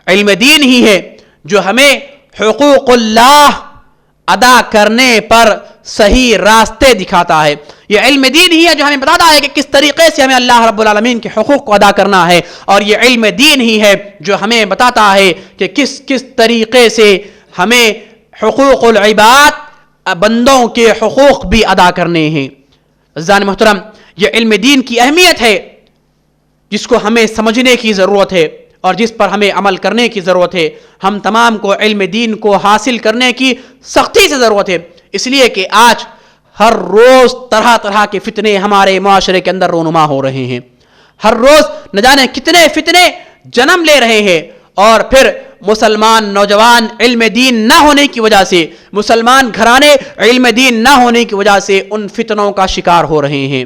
علم دین ہی ہے جو ہمیں حقوق اللہ ادا کرنے پر صحیح راستے دکھاتا ہے، یہ علم دین ہی ہے جو ہمیں بتاتا ہے کہ کس طریقے سے ہمیں اللہ رب العالمین کے حقوق کو ادا کرنا ہے، اور یہ علم دین ہی ہے جو ہمیں بتاتا ہے کہ کس طریقے سے ہمیں حقوق العباد، بندوں کے حقوق بھی ادا کرنے ہیں۔ عزیزان محترم، یہ علم دین کی اہمیت ہے جس کو ہمیں سمجھنے کی ضرورت ہے اور جس پر ہمیں عمل کرنے کی ضرورت ہے۔ ہم تمام کو علم دین کو حاصل کرنے کی سختی سے ضرورت ہے، اس لیے کہ آج ہر روز طرح طرح کے فتنے ہمارے معاشرے کے اندر رونما ہو رہے ہیں، ہر روز نہ جانے کتنے فتنے جنم لے رہے ہیں، اور پھر مسلمان نوجوان علم دین نہ ہونے کی وجہ سے، مسلمان گھرانے علم دین نہ ہونے کی وجہ سے ان فتنوں کا شکار ہو رہے ہیں۔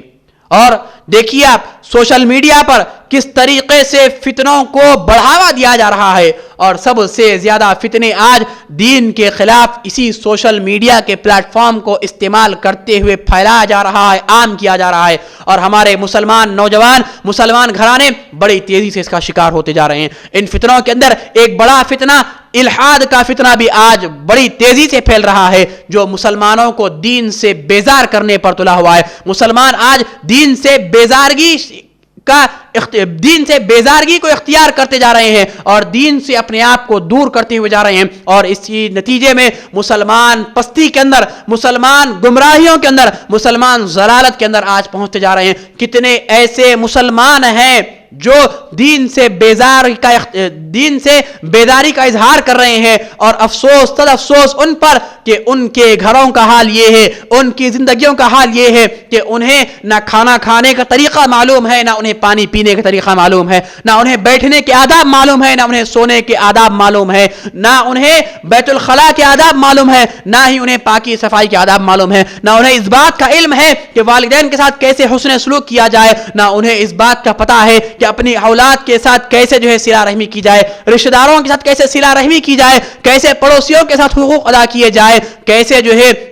اور دیکھیے آپ سوشل میڈیا پر کس طریقے سے فتنوں کو بڑھاوا دیا جا رہا ہے، اور سب سے زیادہ فتنے آج دین کے خلاف اسی سوشل میڈیا کے پلیٹ فارم کو استعمال کرتے ہوئے پھیلایا جا رہا ہے، عام کیا جا رہا ہے، اور ہمارے مسلمان نوجوان، مسلمان گھرانے بڑی تیزی سے اس کا شکار ہوتے جا رہے ہیں۔ ان فتنوں کے اندر ایک بڑا فتنہ الحاد کا فتنہ بھی آج بڑی تیزی سے پھیل رہا ہے، جو مسلمانوں کو دین سے بیزار کرنے پر تلا ہوا ہے۔ مسلمان آج دین سے بیزارگی کو اختیار کرتے جا رہے ہیں اور دین سے اپنے آپ کو دور کرتے ہوئے جا رہے ہیں، اور اسی نتیجے میں مسلمان پستی کے اندر، مسلمان گمراہیوں کے اندر، مسلمان ضلالت کے اندر آج پہنچتے جا رہے ہیں۔ کتنے ایسے مسلمان ہیں جو دین سے بیداری کا اظہار کر رہے ہیں، اور افسوس تد افسوس ان پر کہ ان کے گھروں کا حال یہ ہے، ان کی زندگیوں کا حال یہ ہے کہ انہیں نہ کھانا کھانے کا طریقہ معلوم ہے، نہ انہیں پانی پینے کا طریقہ معلوم ہے، نہ انہیں بیٹھنے کے آداب معلوم ہے، نہ انہیں سونے کے آداب معلوم ہے، نہ انہیں بیت الخلاء کے آداب معلوم ہے، نہ ہی انہیں پاکی صفائی کے آداب معلوم ہے، نہ انہیں اس بات کا علم ہے کہ والدین کے ساتھ کیسے حسن سلوک کیا جائے، نہ انہیں اس بات کا پتہ ہے کہ اپنی اولاد کے ساتھ کیسے صلہ رحمی کی جائے، رشتہ داروں کے ساتھ کیسے صلہ رحمی کی جائے، کیسے پڑوسیوں کے ساتھ حقوق ادا کیے جائے، کیسے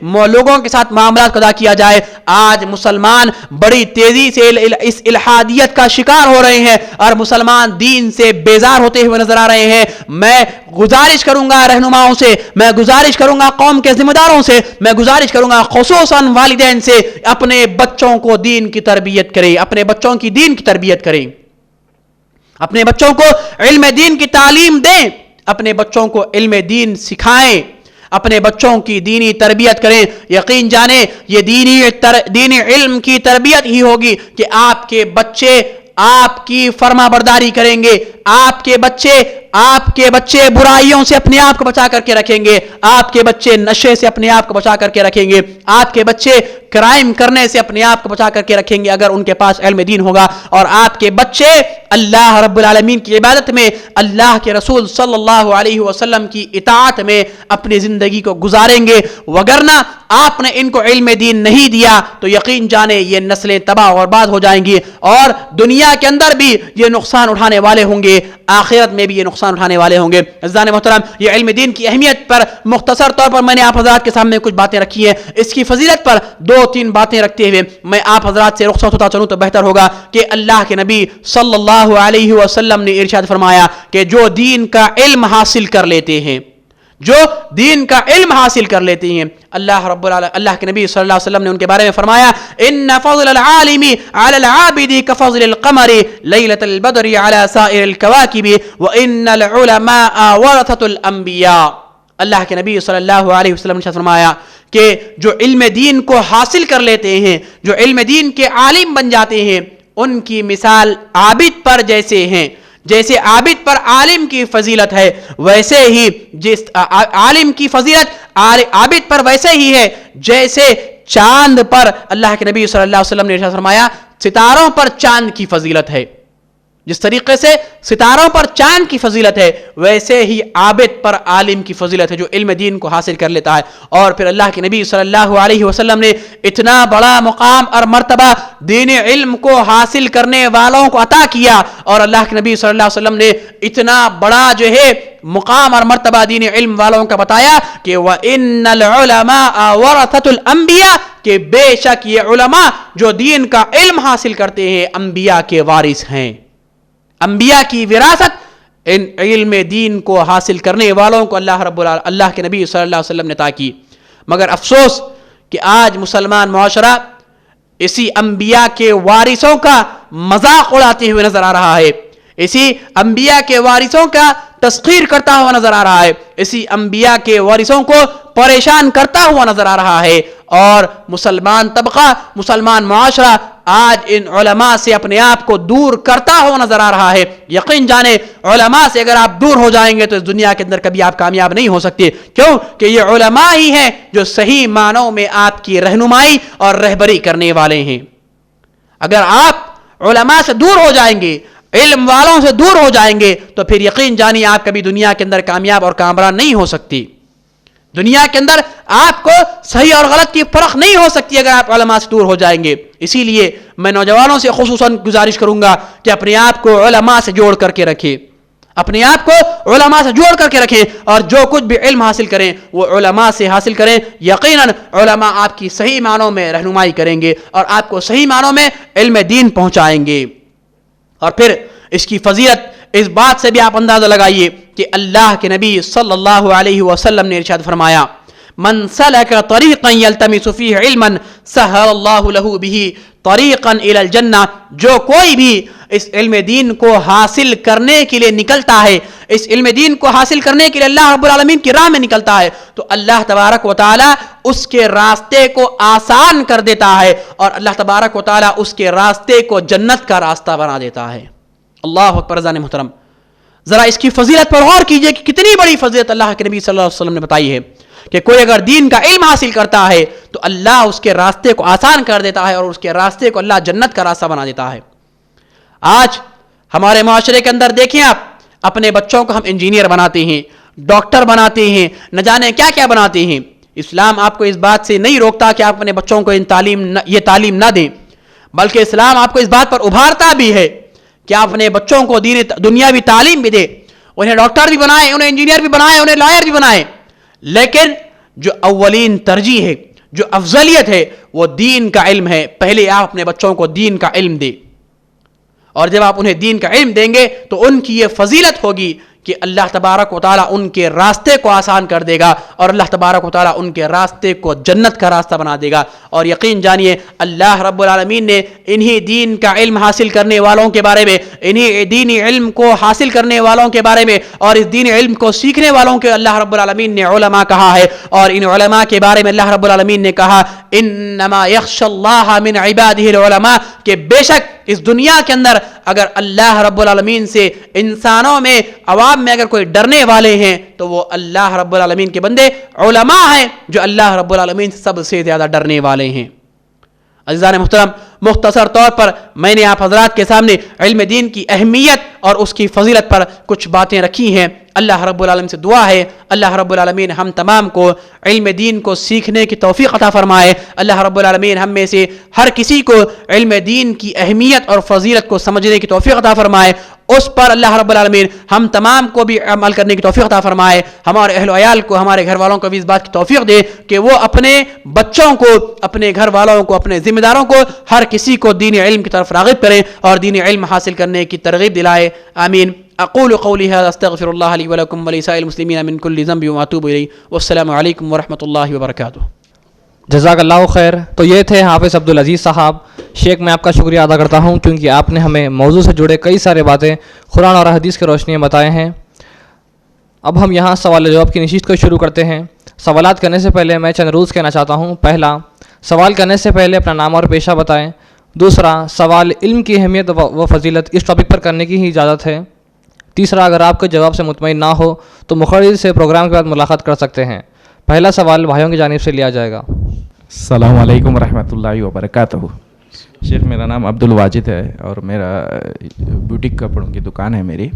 لوگوں کے ساتھ معاملات ادا کیا جائے۔ آج مسلمان بڑی تیزی سے اس الحادیت کا شکار ہو رہے ہیں اور مسلمان دین سے بیزار ہوتے ہوئے نظر آ رہے ہیں۔ میں گزارش کروں گا رہنماؤں سے، میں گزارش کروں گا قوم کے ذمہ داروں سے، میں گزارش کروں گا خصوصاً والدین سے، اپنے بچوں کو دین کی تربیت کریں، اپنے بچوں کی دین کی تربیت کریں، اپنے بچوں کو علم دین کی تعلیم دیں، اپنے بچوں کو علم دین سکھائیں، اپنے بچوں کی دینی تربیت کریں۔ یقین جانیں یہ دینی علم کی تربیت ہی ہوگی کہ آپ کے بچے آپ کی فرما برداری کریں گے، آپ کے بچے برائیوں سے اپنے آپ کو بچا کر کے رکھیں گے، آپ کے بچے نشے سے اپنے آپ کو بچا کر کے رکھیں گے، آپ کے بچے کرائم کرنے سے اپنے آپ کو بچا کر کے رکھیں گے اگر ان کے پاس علم دین ہوگا، اور آپ کے بچے اللہ رب العالمین کی عبادت میں، اللہ کے رسول صلی اللہ علیہ وسلم کی اطاعت میں اپنی زندگی کو گزاریں گے۔ وگرنہ آپ نے ان کو علم دین نہیں دیا تو یقین جانے یہ نسلیں تباہ اور برباد ہو جائیں گی، اور دنیا کے اندر بھی یہ نقصان اٹھانے والے ہوں گے، آخرت میں بھی یہ نقصان اٹھانے والے ہوں گے۔ عزیزان محترم، یہ علم دین کی اہمیت پر مختصر طور پر میں نے آپ حضرات کے سامنے کچھ باتیں رکھی ہیں۔ اس کی فضیلت پر 2-3 باتیں رکھتے ہوئے میں آپ حضرات سے رخصت ہوتا چلوں تو بہتر ہوگا کہ اللہ کے نبی صلی اللہ علیہ وسلم نے ارشاد فرمایا کہ جو دین کا علم حاصل کر لیتے ہیں، اللہ کے نبی صلی اللہ علیہ وسلم نے ان کے بارے میں فرمایا ان فضل العالم على العابد كفضل القمر ليلة البدر على سائر الكواكب وان العلماء ورثة الانبیاء۔ اللہ کے نبی صلی اللہ علیہ وسلم نے فرمایا کہ جو علم دین کو حاصل کر لیتے ہیں، جو علم دین کے عالم بن جاتے ہیں، ان کی مثال عابد پر جیسے عابد پر عالم کی فضیلت ہے، ویسے ہی جس عالم کی فضیلت عابد پر ویسے ہی ہے جیسے چاند پر اللہ کے نبی صلی اللہ علیہ وسلم نے ارشاد فرمایا ستاروں پر چاند کی فضیلت ہے۔ جس طریقے سے ستاروں پر چاند کی فضیلت ہے ویسے ہی عابد پر عالم کی فضیلت ہے جو علم دین کو حاصل کر لیتا ہے۔ اور پھر اللہ کے نبی صلی اللہ علیہ وسلم نے اتنا بڑا مقام اور مرتبہ دین علم کو حاصل کرنے والوں کو عطا کیا، اور اللہ کے نبی صلی اللہ علیہ وسلم نے اتنا بڑا مقام اور مرتبہ دین علم والوں کا بتایا کہ وَإِنَّ الْعُلَمَاءَ وَرَثَةُ الْأَنْبِيَاءِ، کہ بے شک یہ علماء جو دین کا علم حاصل کرتے ہیں انبیاء کے وارث ہیں۔ انبیاء کی وراثت ان علم دین کو حاصل کرنے والوں کو اللہ کے نبی صلی اللہ علیہ وسلم نے عطا کی۔ مگر افسوس کہ آج مسلمان معاشرہ اسی انبیاء کے وارثوں کا مذاق اڑاتے ہوئے نظر آ رہا ہے، اسی انبیاء کے وارثوں کا تسخیر کرتا ہوا نظر آ رہا ہے، اسی انبیاء کے وارثوں کو پریشان کرتا ہوا نظر آ رہا ہے، اور مسلمان طبقہ، مسلمان معاشرہ آج ان علماء سے اپنے آپ کو دور کرتا ہوا نظر آ رہا ہے۔ یقین جانے علماء سے اگر آپ دور ہو جائیں گے تو اس دنیا کے اندر کبھی آپ کامیاب نہیں ہو سکتے، کیوں کہ یہ علماء ہی ہیں جو صحیح معنوں میں آپ کی رہنمائی اور رہبری کرنے والے ہیں۔ اگر آپ علماء سے دور ہو جائیں گے، علم والوں سے دور ہو جائیں گے تو پھر یقین جانی آپ کبھی دنیا کے اندر کامیاب اور کامران نہیں ہو سکتی۔ دنیا کے اندر آپ کو صحیح اور غلط کی فرق نہیں ہو سکتی اگر آپ علماء سے دور ہو جائیں گے. اسی لیے میں نوجوانوں سے خصوصاً گزارش کروں گا کہ اپنے آپ کو علماء سے جوڑ کر کے رکھیں, اپنے آپ کو علماء سے جوڑ کر کے رکھیں, اور جو کچھ بھی علم حاصل کریں وہ علماء سے حاصل کریں. یقیناً علماء آپ کی صحیح معنوں میں رہنمائی کریں گے اور آپ کو صحیح معنوں میں علم دین پہنچائیں گے. اور پھر اس کی فضیلت اس بات سے بھی آپ اندازہ لگائیے کہ اللہ کے نبی صلی اللہ علیہ وسلم نے ارشاد فرمایا, من سلک طریقا یلتمس فیہ علما سہل اللہ لہ بہ طریقا الی الجنہ, جو کوئی بھی اس علم دین کو حاصل کرنے کے لیے نکلتا ہے, اس علم دین کو حاصل کرنے کے لیے اللہ رب العالمین کی راہ میں نکلتا ہے, تو اللہ تبارک و تعالی اس کے راستے کو آسان کر دیتا ہے, اور اللہ تبارک و تعالی اس کے راستے کو جنت کا راستہ بنا دیتا ہے. اللہ اکبر. رضان محترم, ذرا اس کی فضیلت پر غور کیجئے کہ کتنی بڑی فضیلت اللہ کے نبی صلی اللہ علیہ وسلم نے بتائی ہے کہ کوئی اگر دین کا علم حاصل کرتا ہے تو اللہ اس کے راستے کو آسان کر دیتا ہے اور اس کے راستے کو اللہ جنت کا راستہ بنا دیتا ہے. آج ہمارے معاشرے کے اندر دیکھیں آپ, اپنے بچوں کو ہم انجینئر بناتے ہیں, ڈاکٹر بناتے ہیں, نہ جانے کیا کیا بناتے ہیں. اسلام آپ کو اس بات سے نہیں روکتا کہ آپ اپنے بچوں کو یہ تعلیم نہ دیں, بلکہ اسلام آپ کو اس بات پر ابھارتا بھی ہے کہ آپ اپنے بچوں کو دنیاوی تعلیم بھی دے, انہیں ڈاکٹر بھی بنائیں, انہیں انجینئر بھی بنائیں, انہیں لائر بھی بنائیں, لیکن جو اولین ترجیح ہے, جو افضلیت ہے, وہ دین کا علم ہے. پہلے آپ اپنے بچوں کو دین کا علم دیں, اور جب آپ انہیں دین کا علم دیں گے تو ان کی یہ فضیلت ہوگی کہ اللہ تبارک و تعالیٰ ان کے راستے کو آسان کر دے گا, اور اللہ تبارک و تعالیٰ ان کے راستے کو جنت کا راستہ بنا دے گا. اور یقین جانیے اللہ رب العالمین نے انہی دین کا علم حاصل کرنے والوں کے بارے میں, انہی دینی علم کو حاصل کرنے والوں کے بارے میں, اور اس دینی علم کو سیکھنے والوں کے اللہ رب العالمین نے علماء کہا ہے. اور ان علماء کے بارے میں اللہ رب العالمین نے کہا, انما یخشی اللہ من عبادہ العلماء, کہ بے شک اس دنیا کے اندر اگر اللہ رب العالمین سے انسانوں میں, عوام میں اگر کوئی ڈرنے والے ہیں تو وہ اللہ رب العالمین کے بندے علماء ہیں, جو اللہ رب العالمین سے سب سے زیادہ ڈرنے والے ہیں. عزیزان محترم, مختصر طور پر میں نے آپ حضرات کے سامنے علم دین کی اہمیت اور اس کی فضیلت پر کچھ باتیں رکھی ہیں. اللہ رب العالمین سے دعا ہے اللہ رب العالمین ہم تمام کو علم دین کو سیکھنے کی توفیق عطا فرمائے. اللہ رب العالمین ہم میں سے ہر کسی کو علم دین کی اہمیت اور فضیلت کو سمجھنے کی توفیق عطا فرمائے, اس پر اللہ رب العالمین ہم تمام کو بھی عمل کرنے کی توفیق عطا فرمائے. ہمارے اہل و عیال کو, ہمارے گھر والوں کو بھی اس بات کی توفیق دے کہ وہ اپنے بچوں کو, اپنے گھر والوں کو, اپنے ذمہ داروں کو, ہر کسی کو دین علم کی طرف راغب کریں اور دین علم حاصل کرنے کی ترغیب دلائے. آمین. اقول قولی هذا استغفر الله لي ولكم ولسائر المسلمين من كل ذنب واتوب اليه والسلام علیکم ورحمۃ اللہ وبرکاتہ. جزاک اللہ خیر. تو یہ تھے حافظ عبدالعزیز صاحب. شیخ میں آپ کا شکریہ ادا کرتا ہوں کیونکہ آپ نے ہمیں موضوع سے جڑے کئی سارے باتیں قرآن اور حدیث کی روشنی میں بتائے ہیں. اب ہم یہاں سوال جواب کی نشست کو شروع کرتے ہیں. سوالات کرنے سے پہلے میں چند رولز کہنا چاہتا ہوں. پہلا, سوال کرنے سے پہلے اپنا نام اور پیشہ بتائیں. دوسرا, سوال علم کی اہمیت و فضیلت اس ٹاپک پر کرنے کی ہی اجازت ہے. تیسرا, اگر آپ کے جواب سے مطمئن نہ ہو تو مقرر سے پروگرام کے بعد ملاقات کر سکتے ہیں. پہلا سوال بھائیوں کی جانب سے لیا جائے گا. السلام علیکم ورحمۃ اللہ وبرکاتہ. شیخ میرا نام عبدالواجد ہے اور میرا بوٹیک کپڑوں کی دکان ہے میری.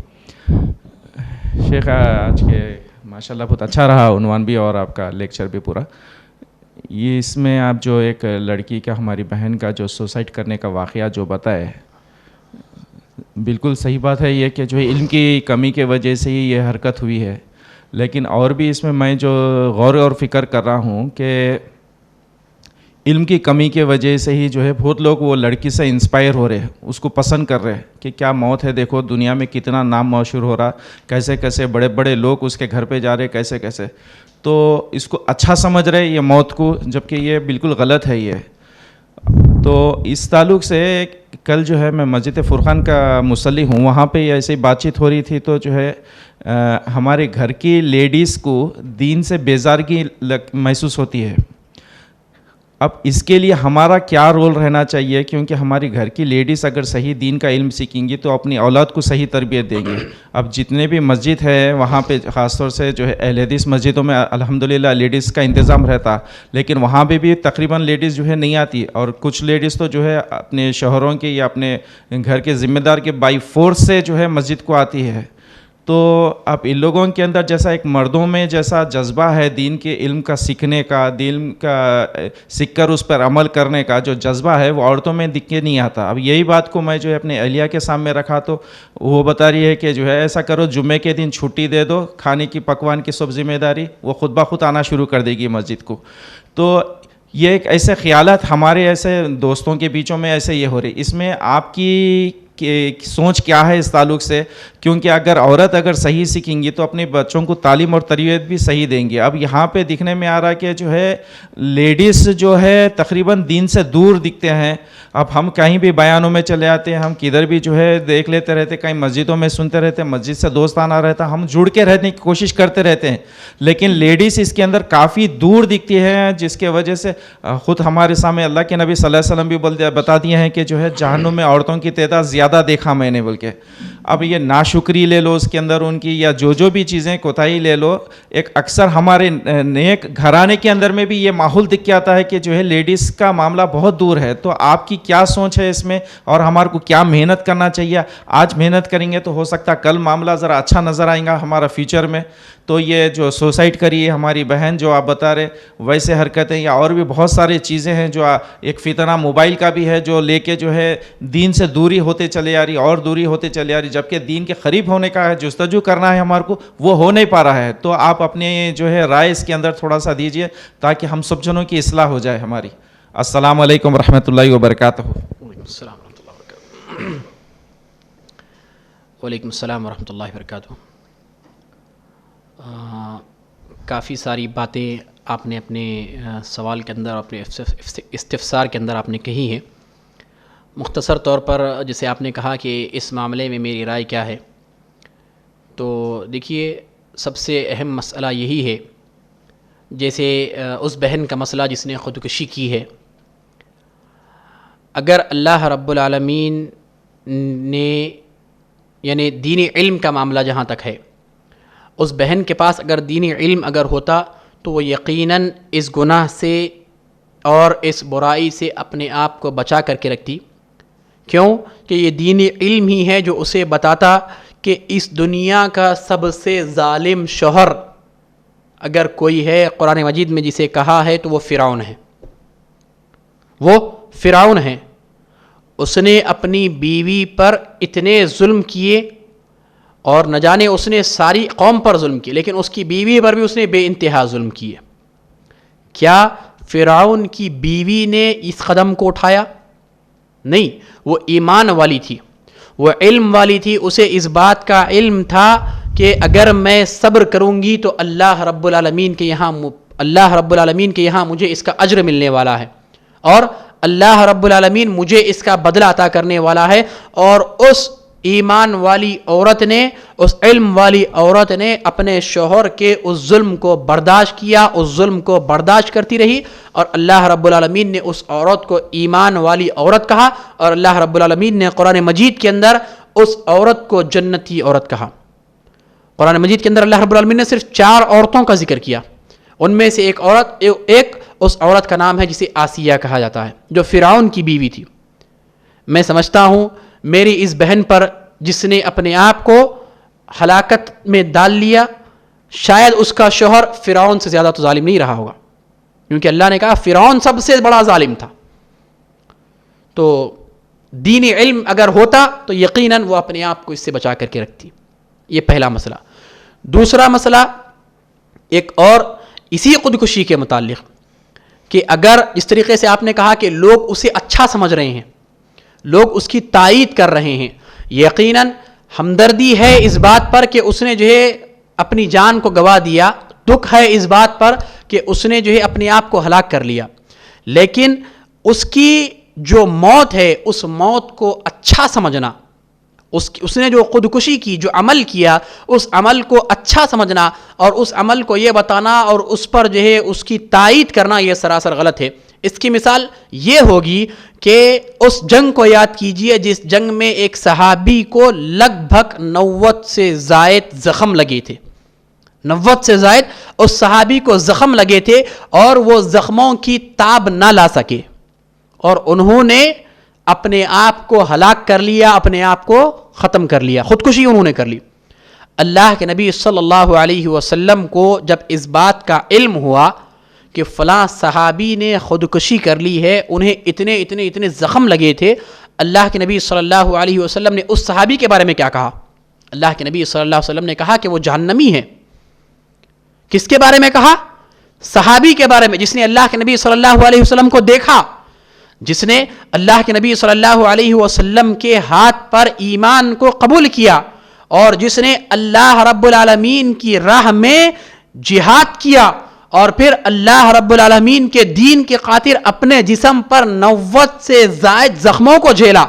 شیخ آج کے ماشاءاللہ بہت اچھا رہا عنوان بھی اور آپ کا لیکچر بھی پورا. یہ اس میں آپ جو ایک لڑکی کا, ہماری بہن کا جو سوسائڈ کرنے کا واقعہ جو بتائے, بالکل صحیح بات ہے یہ کہ جو علم کی کمی کے وجہ سے ہی یہ حرکت ہوئی ہے. لیکن اور بھی اس میں جو غور اور فکر کر رہا ہوں کہ علم کی کمی کے وجہ سے ہی جو ہے بہت لوگ وہ لڑکی سے انسپائر ہو رہے ہیں, اس کو پسند کر رہے ہیں کہ کیا موت ہے, دیکھو دنیا میں کتنا نام مشہور ہو رہا, کیسے کیسے بڑے بڑے لوگ اس کے گھر پہ جا رہے, کیسے کیسے, تو اس کو اچھا سمجھ رہے یہ موت کو, جبکہ یہ بالکل غلط ہے یہ. تو اس تعلق سے کل جو ہے میں مسجد فرقان کا مصلی ہوں, وہاں پہ ایسی بات چیت ہو رہی تھی. تو جو ہے ہمارے گھر کی لیڈیز کو دین سے بیزارگی محسوس ہوتی ہے. اب اس کے لیے ہمارا کیا رول رہنا چاہیے, کیونکہ ہماری گھر کی لیڈیز اگر صحیح دین کا علم سیکھیں گی تو اپنی اولاد کو صحیح تربیت دیں گی. اب جتنے بھی مسجد ہے وہاں پہ خاص طور سے جو ہے اہل حدیث مسجدوں میں الحمدللہ لیڈیز کا انتظام رہتا, لیکن وہاں پہ بھی تقریباً لیڈیز جو ہے نہیں آتی, اور کچھ لیڈیز تو جو ہے اپنے شوہروں کے یا اپنے گھر کے ذمہ دار کے بائی فورس سے جو ہے مسجد کو آتی ہے. تو اب ان لوگوں کے اندر جیسا ایک مردوں میں جیسا جذبہ ہے دین کے علم کا سیکھنے کا، دین کا سیکھ کر اس پر عمل کرنے کا جو جذبہ ہے وہ عورتوں میں دکھ کے نہیں آتا. اب یہی بات کو میں جو ہے اپنے اہلیہ کے سامنے رکھا تو وہ بتا رہی ہے کہ جو ہے ایسا کرو جمعے کے دن چھٹی دے دو، کھانے کی پکوان کی سب ذمہ داری وہ خود بخود آنا شروع کر دے گی مسجد کو. تو یہ ایک ایسے خیالات ہمارے ایسے دوستوں کے بیچوں میں ایسے یہ ہو رہی. اس میں آپ کی سوچ کیا ہے اس تعلق سے؟ کیونکہ اگر عورت اگر صحیح سیکھیں گی تو اپنے بچوں کو تعلیم اور تربیت بھی صحیح دیں گے. اب یہاں پہ دکھنے میں آ رہا کہ جو ہے لیڈیز جو ہے تقریباً دین سے دور دکھتے ہیں. اب ہم کہیں بھی بیانوں میں چلے آتے ہیں، ہم کدھر بھی جو ہے دیکھ لیتے رہتے، کہیں مسجدوں میں سنتے رہتے، مسجد سے دوست آنا رہتا، ہم جڑ کے رہنے کی کوشش کرتے رہتے ہیں. لیکن لیڈیز اس کے اندر کافی دور دکھتی ہیں، جس کے وجہ سے خود ہمارے سامنے اللہ کے نبی صلی اللہ علیہ وسلم بھی بتا دیے ہیں کہ جو ہے جہنم میں عورتوں کی تعداد زیادہ دیکھا میں نے بول کے. اب یہ ناشکری لے لو اس کے اندر ان کی، یا جو بھی چیزیں کوتاہی لے لو، ایک اکثر ہمارے نیک گھرانے کے اندر میں بھی یہ ماحول دکھ کے آتا ہے کہ جو ہے لیڈیز کا معاملہ بہت دور ہے. تو آپ کی کیا سوچ ہے اس میں، اور ہمارے کو کیا محنت کرنا چاہیے؟ آج محنت کریں گے تو ہو سکتا ہے کل معاملہ ذرا اچھا نظر آئے گا ہمارا فیوچر میں. تو یہ جو سوسائڈ کری ہے ہماری بہن جو آپ بتا رہے ویسے حرکتیں، یا اور بھی بہت ساری چیزیں ہیں جو ایک فتنہ موبائل کا بھی ہے جو لے کے جو ہے دین سے دوری ہوتے چلے آ رہی، اور دوری ہوتے چلے آ رہی، جبکہ دین کے قریب ہونے کا ہے، جستجو کرنا ہے ہمارے کو، وہ ہو نہیں پا رہا ہے. تو آپ اپنے جو ہے رائے اس کے اندر تھوڑا سا دیجئے تاکہ ہم سب جنوں کی اصلاح ہو جائے ہماری. السلام علیکم ورحمۃ اللہ وبرکاتہ. السلام ورحمۃ اللہ وبرکاتہ. وعلیکم السلام ورحمۃ اللہ وبرکاتہ. کافی ساری باتیں آپ نے اپنے سوال کے اندر، اپنے استفسار کے اندر آپ نے کہی ہیں. مختصر طور پر جیسے آپ نے کہا کہ اس معاملے میں میری رائے کیا ہے، تو دیکھیے سب سے اہم مسئلہ یہی ہے، جیسے اس بہن کا مسئلہ جس نے خودکشی کی ہے. اگر اللہ رب العالمین نے یعنی دینی علم کا معاملہ جہاں تک ہے، اس بہن کے پاس اگر دینی علم اگر ہوتا تو وہ یقیناً اس گناہ سے اور اس برائی سے اپنے آپ کو بچا کر کے رکھتی. کیوں کہ یہ دینی علم ہی ہے جو اسے بتاتا کہ اس دنیا کا سب سے ظالم شوہر اگر کوئی ہے قرآن مجید میں جسے کہا ہے تو وہ فرعون ہے. وہ فرعون ہے. اس نے اپنی بیوی پر اتنے ظلم کیے، اور نہ جانے اس نے ساری قوم پر ظلم کیے، لیکن اس کی بیوی پر بھی اس نے بے انتہا ظلم کیے. کیا فرعون کی بیوی نے اس قدم کو اٹھایا؟ نہیں. وہ ایمان والی تھی، وہ علم والی تھی. اسے اس بات کا علم تھا کہ اگر میں صبر کروں گی تو اللہ رب العالمین کے یہاں مجھے اس کا اجر ملنے والا ہے، اور اللہ رب العالمین مجھے اس کا بدلہ عطا کرنے والا ہے. اور اس ایمان والی عورت نے، اس علم والی عورت نے اپنے شوہر کے اس ظلم کو برداشت کیا، اس ظلم کو برداشت کرتی رہی، اور اللہ رب العالمین نے اس عورت کو ایمان والی عورت کہا، اور اللہ رب العالمین نے قرآن مجید کے اندر اس عورت کو جنتی عورت کہا. قرآن مجید کے اندر اللہ رب العالمین نے صرف 4 عورتوں کا ذکر کیا. ان میں سے ایک اس عورت کا نام ہے جسے آسیہ کہا جاتا ہے، جو فرعون کی بیوی تھی. میں سمجھتا ہوں میری اس بہن پر جس نے اپنے آپ کو ہلاکت میں ڈال لیا، شاید اس کا شوہر فرعون سے زیادہ تو ظالم نہیں رہا ہوگا، کیونکہ اللہ نے کہا فرعون سب سے بڑا ظالم تھا. تو دینی علم اگر ہوتا تو یقیناً وہ اپنے آپ کو اس سے بچا کر کے رکھتی. یہ پہلا مسئلہ. دوسرا مسئلہ ایک اور اسی خودکشی کے متعلق، کہ اگر جس طریقے سے آپ نے کہا کہ لوگ اسے اچھا سمجھ رہے ہیں، لوگ اس کی تائید کر رہے ہیں، یقیناً ہمدردی ہے اس بات پر کہ اس نے جو ہے اپنی جان کو گوا دیا، دکھ ہے اس بات پر کہ اس نے جو ہے اپنے آپ کو ہلاک کر لیا. لیکن اس کی جو موت ہے، اس موت کو اچھا سمجھنا، اس نے جو خودکشی کی، جو عمل کیا، اس عمل کو اچھا سمجھنا اور اس عمل کو یہ بتانا اور اس پر جو ہے اس کی تائید کرنا، یہ سراسر غلط ہے. اس کی مثال یہ ہوگی کہ اس جنگ کو یاد کیجئے جس جنگ میں ایک صحابی کو لگ بھگ 90 سے زائد زخم لگے تھے. 90 سے زائد اس صحابی کو زخم لگے تھے، اور وہ زخموں کی تاب نہ لا سکے، اور انہوں نے اپنے آپ کو ہلاک کر لیا، اپنے آپ کو ختم کر لیا، خودکشی انہوں نے کر لی. اللہ کے نبی صلی اللہ علیہ وسلم کو جب اس بات کا علم ہوا کہ فلاں صحابی نے خودکشی کر لی ہے، انہیں اتنے زخم لگے تھے، اللہ کے نبی صلی اللہ علیہ وسلم نے اس صحابی کے بارے میں کیا کہا؟ اللہ کے نبی صلی اللہ علیہ وسلم نے کہا کہ وہ جہنمی ہے۔ کس کے بارے میں کہا؟ صحابی کے بارے میں، جس نے اللہ کے نبی صلی اللہ علیہ وسلم کو دیکھا، جس نے اللہ کے نبی صلی اللہ علیہ وسلم کے ہاتھ پر ایمان کو قبول کیا، اور جس نے اللہ رب العالمین کی راہ میں جہاد کیا، اور پھر اللہ رب العالمین کے دین کی خاطر اپنے جسم پر 90 سے زائد زخموں کو جھیلا،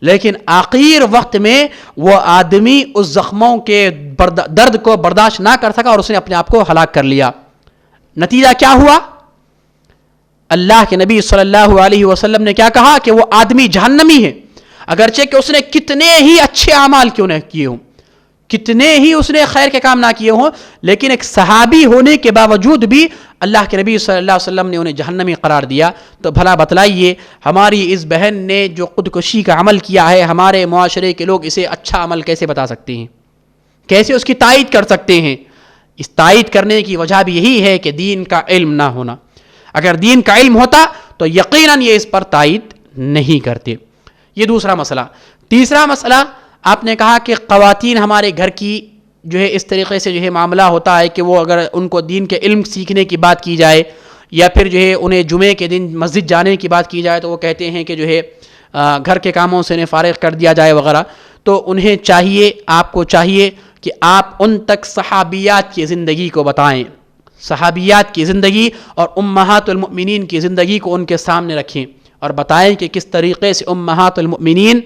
لیکن آخر وقت میں وہ آدمی اس زخموں کے درد کو برداشت نہ کر سکا اور اس نے اپنے آپ کو ہلاک کر لیا۔ نتیجہ کیا ہوا؟ اللہ کے نبی صلی اللہ علیہ وسلم نے کیا کہا کہ وہ آدمی جہنمی ہے، اگرچہ کہ اس نے کتنے ہی اچھے اعمال کیوں نہ کیے ہوں، کتنے ہی اس نے خیر کے کام نہ کیے ہوں، لیکن ایک صحابی ہونے کے باوجود بھی اللہ کے نبی صلی اللہ علیہ وسلم نے انہیں جہنمی قرار دیا۔ تو بھلا بتلائیے، ہماری اس بہن نے جو خودکشی کا عمل کیا ہے، ہمارے معاشرے کے لوگ اسے اچھا عمل کیسے بتا سکتے ہیں؟ کیسے اس کی تائید کر سکتے ہیں؟ اس تائید کرنے کی وجہ بھی یہی ہے کہ دین کا علم نہ ہونا۔ اگر دین کا علم ہوتا تو یقیناً یہ اس پر تائید نہیں کرتے۔ یہ دوسرا مسئلہ۔ تیسرا مسئلہ، آپ نے کہا کہ خواتین ہمارے گھر کی جو ہے اس طریقے سے جو ہے معاملہ ہوتا ہے کہ وہ اگر ان کو دین کے علم سیکھنے کی بات کی جائے یا پھر جو ہے انہیں جمعے کے دن مسجد جانے کی بات کی جائے تو وہ کہتے ہیں کہ جو ہے گھر کے کاموں سے انہیں فارغ کر دیا جائے وغیرہ۔ تو انہیں چاہیے، آپ کو چاہیے کہ آپ ان تک صحابیات کی زندگی کو بتائیں، صحابیات کی زندگی اور امہات المؤمنین کی زندگی کو ان کے سامنے رکھیں اور بتائیں کہ کس طریقے سے امہات المؤمنین،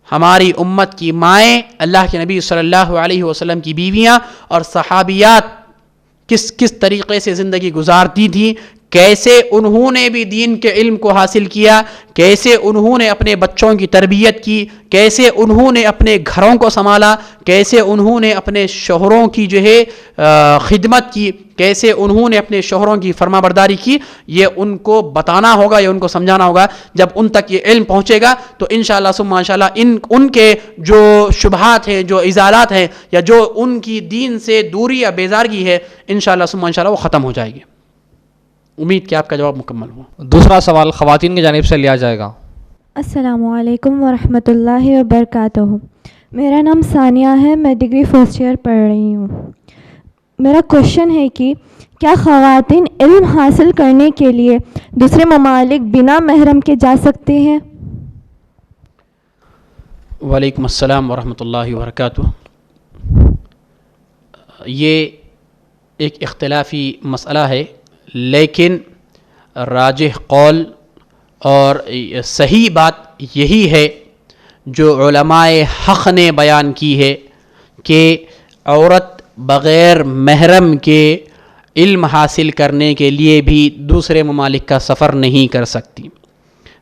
ہماری امت کی مائیں، اللہ کے نبی صلی اللہ علیہ وسلم کی بیویاں اور صحابیات کس طریقے سے زندگی گزارتی تھیں، کیسے انہوں نے بھی دین کے علم کو حاصل کیا، کیسے انہوں نے اپنے بچوں کی تربیت کی، کیسے انہوں نے اپنے گھروں کو سنبھالا، کیسے انہوں نے اپنے شوہروں کی جو ہے خدمت کی، کیسے انہوں نے اپنے شوہروں کی فرما برداری کی۔ یہ ان کو بتانا ہوگا، یہ ان کو سمجھانا ہوگا۔ جب ان تک یہ علم پہنچے گا تو انشاءاللہ ثم ماشاءاللہ ان کے جو شبہات ہیں، جو ازالات ہیں، یا جو ان کی دین سے دوری یا بیزارگی ہے، انشاءاللہ ثم ماشاءاللہ وہ ختم ہو جائے گی۔ امید کہ آپ کا جواب مکمل ہوا۔ دوسرا سوال خواتین کی جانب سے لیا جائے گا۔ السلام علیکم ورحمۃ اللہ وبرکاتہ۔ میرا نام ثانیہ ہے، میں ڈگری فرسٹ ایئر پڑھ رہی ہوں۔ میرا کوشچن ہے کہ کیا خواتین علم حاصل کرنے کے لیے دوسرے ممالک بنا محرم کے جا سکتے ہیں؟ وعلیکم السلام ورحمۃ اللہ وبرکاتہ۔ یہ ایک اختلافی مسئلہ ہے، لیکن راجح قول اور صحیح بات یہی ہے جو علماء حق نے بیان کی ہے کہ عورت بغیر محرم کے علم حاصل کرنے کے لیے بھی دوسرے ممالک کا سفر نہیں کر سکتی۔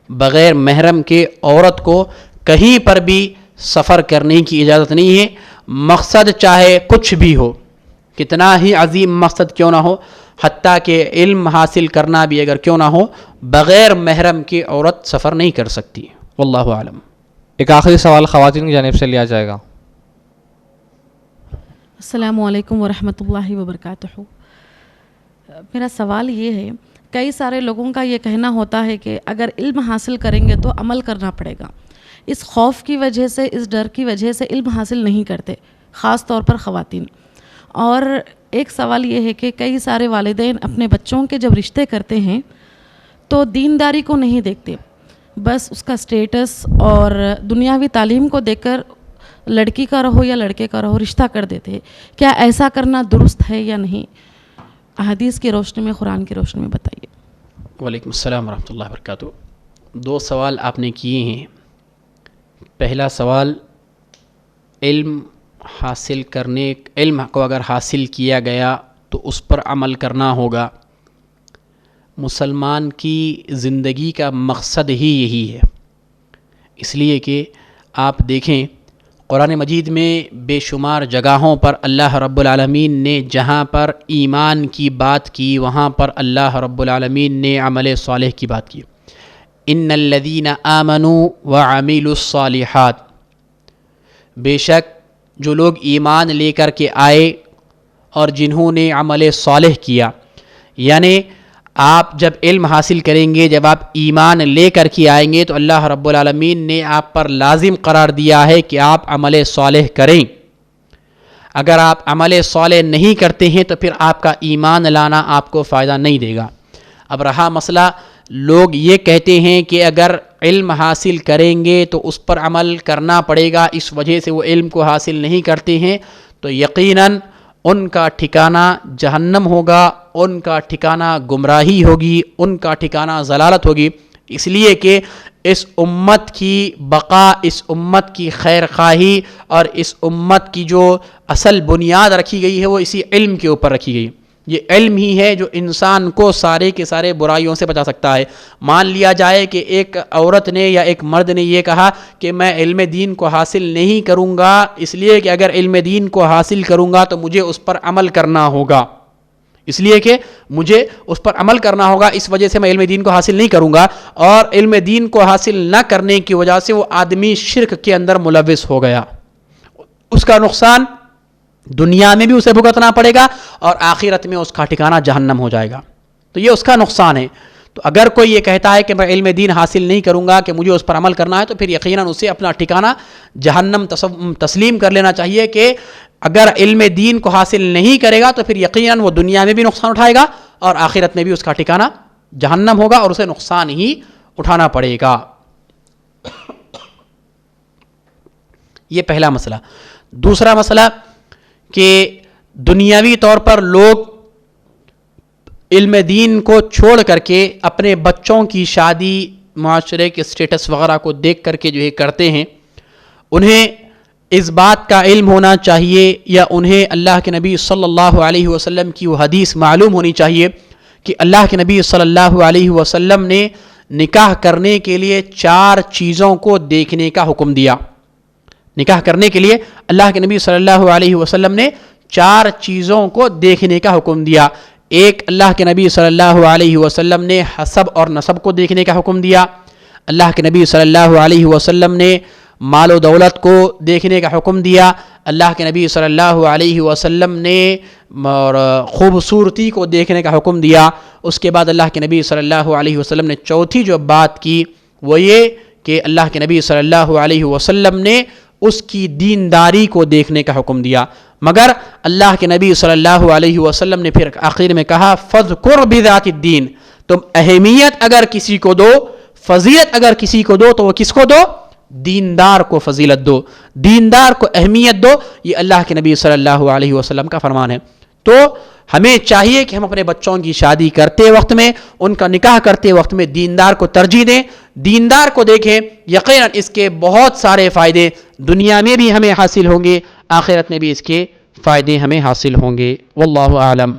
بغیر محرم کے عورت کو کہیں پر بھی سفر کرنے کی اجازت نہیں ہے، مقصد چاہے کچھ بھی ہو، کتنا ہی عظیم مقصد کیوں نہ ہو، حتیٰ کہ علم حاصل کرنا بھی اگر کیوں نہ ہو، بغیر محرم کی عورت سفر نہیں کر سکتی۔ واللہ عالم۔ ایک آخری سوال خواتین کی جانب سے لیا جائے گا۔ السلام علیکم ورحمۃ اللہ وبرکاتہ۔ میرا سوال یہ ہے، کئی سارے لوگوں کا یہ کہنا ہوتا ہے کہ اگر علم حاصل کریں گے تو عمل کرنا پڑے گا، اس خوف کی وجہ سے، اس ڈر کی وجہ سے علم حاصل نہیں کرتے، خاص طور پر خواتین۔ اور ایک سوال یہ ہے کہ کئی سارے والدین اپنے بچوں کے جب رشتے کرتے ہیں تو دینداری کو نہیں دیکھتے، بس اس کا سٹیٹس اور دنیاوی تعلیم کو دیکھ کر لڑکی کا رہو یا لڑکے کا رہو رشتہ کر دیتے ہیں۔ کیا ایسا کرنا درست ہے یا نہیں؟ احادیث کی روشنی میں، قرآن کی روشنی میں بتائیے۔ وعلیکم السلام ورحمۃ اللہ وبرکاتہ۔ دو سوال آپ نے کیے ہیں۔ پہلا سوال، علم کو اگر حاصل کیا گیا تو اس پر عمل کرنا ہوگا۔ مسلمان کی زندگی کا مقصد ہی یہی ہے، اس لیے کہ آپ دیکھیں قرآن مجید میں بے شمار جگہوں پر اللہ رب العالمین نے جہاں پر ایمان کی بات کی، وہاں پر اللہ رب العالمین نے عمل صالح کی بات کی۔ ان الذین آمنوا وعملوا الصالحات، بے شک جو لوگ ایمان لے کر کے آئے اور جنہوں نے عمل صالح کیا. یعنی آپ جب علم حاصل کریں گے، جب آپ ایمان لے کر کے آئیں گے تو اللہ رب العالمین نے آپ پر لازم قرار دیا ہے کہ آپ عمل صالح کریں. اگر آپ عمل صالح نہیں کرتے ہیں تو پھر آپ کا ایمان لانا آپ کو فائدہ نہیں دے گا. اب رہا مسئلہ، لوگ یہ کہتے ہیں کہ اگر علم حاصل کریں گے تو اس پر عمل کرنا پڑے گا، اس وجہ سے وہ علم کو حاصل نہیں کرتے ہیں، تو یقیناً ان کا ٹھکانہ جہنم ہوگا، ان کا ٹھکانہ گمراہی ہوگی، ان کا ٹھکانہ ضلالت ہوگی. اس لیے کہ اس امت کی بقا، اس امت کی خیر خواہی اور اس امت کی جو اصل بنیاد رکھی گئی ہے وہ اسی علم کے اوپر رکھی گئی. یہ علم ہی ہے جو انسان کو سارے کے سارے برائیوں سے بچا سکتا ہے. مان لیا جائے کہ ایک عورت نے یا ایک مرد نے یہ کہا کہ میں علم دین کو حاصل نہیں کروں گا، اس لیے کہ اگر علم دین کو حاصل کروں گا تو مجھے اس پر عمل کرنا ہوگا، اس لیے کہ مجھے اس پر عمل کرنا ہوگا، اس وجہ سے میں علم دین کو حاصل نہیں کروں گا. اور علم دین کو حاصل نہ کرنے کی وجہ سے وہ آدمی شرک کے اندر ملوث ہو گیا. اس کا نقصان دنیا میں بھی اسے بھگتنا پڑے گا اور آخرت میں اس کا ٹھکانہ جہنم ہو جائے گا. تو یہ اس کا نقصان ہے. تو اگر کوئی یہ کہتا ہے کہ میں علم دین حاصل نہیں کروں گا، کہ مجھے اس پر عمل کرنا ہے، تو پھر یقیناً اسے اپنا ٹھکانہ جہنم تسلیم کر لینا چاہیے کہ اگر علم دین کو حاصل نہیں کرے گا تو پھر یقیناً وہ دنیا میں بھی نقصان اٹھائے گا اور آخرت میں بھی اس کا ٹھکانہ جہنم ہوگا اور اسے نقصان ہی اٹھانا پڑے گا. یہ پہلا مسئلہ. دوسرا مسئلہ کہ دنیاوی طور پر لوگ علم دین کو چھوڑ کر کے اپنے بچوں کی شادی معاشرے کے سٹیٹس وغیرہ کو دیکھ کر کے جو یہ کرتے ہیں، انہیں اس بات کا علم ہونا چاہیے یا انہیں اللہ کے نبی صلی اللہ علیہ وسلم کی وہ حدیث معلوم ہونی چاہیے کہ اللہ کے نبی صلی اللہ علیہ وسلم نے نکاح کرنے کے لیے 4 چیزوں کو دیکھنے کا حکم دیا. نکاح کرنے کے لیے اللہ کے نبی صلی اللہ علیہ وسلم نے 4 چیزوں کو دیکھنے کا حکم دیا. ایک، اللہ کے نبی صلی اللہ علیہ وسلم نے حسب اور نسب کو دیکھنے کا حکم دیا. اللہ کے نبی صلی اللہ علیہ وسلم نے مال و دولت کو دیکھنے کا حکم دیا. اللہ کے نبی صلی اللہ علیہ وسلم نے خوبصورتی کو دیکھنے کا حکم دیا. اس کے بعد اللہ کے نبی صلی اللہ علیہ وسلم نے چوتھی جو بات کی وہ یہ کہ اللہ کے نبی صلی اللہ علیہ وسلم نے اس کی دینداری کو دیکھنے کا حکم دیا. مگر اللہ کے نبی صلی اللہ علیہ وسلم نے پھر آخر میں کہا فَذْكُرْ بِذَاتِ الدِّينِ، تم اہمیت اگر کسی کو دو، فضیلت اگر کسی کو دو تو وہ کس کو دو؟ دیندار کو فضیلت دو، دیندار کو اہمیت دو. یہ اللہ کے نبی صلی اللہ علیہ وسلم کا فرمان ہے. تو ہمیں چاہیے کہ ہم اپنے بچوں کی شادی کرتے وقت میں، ان کا نکاح کرتے وقت میں دیندار کو ترجیح دیں، دیندار کو دیکھیں. یقیناً اس کے بہت سارے فائدے دنیا میں بھی ہمیں حاصل ہوں گے، آخرت میں بھی اس کے فائدے ہمیں حاصل ہوں گے. واللہ اعلم.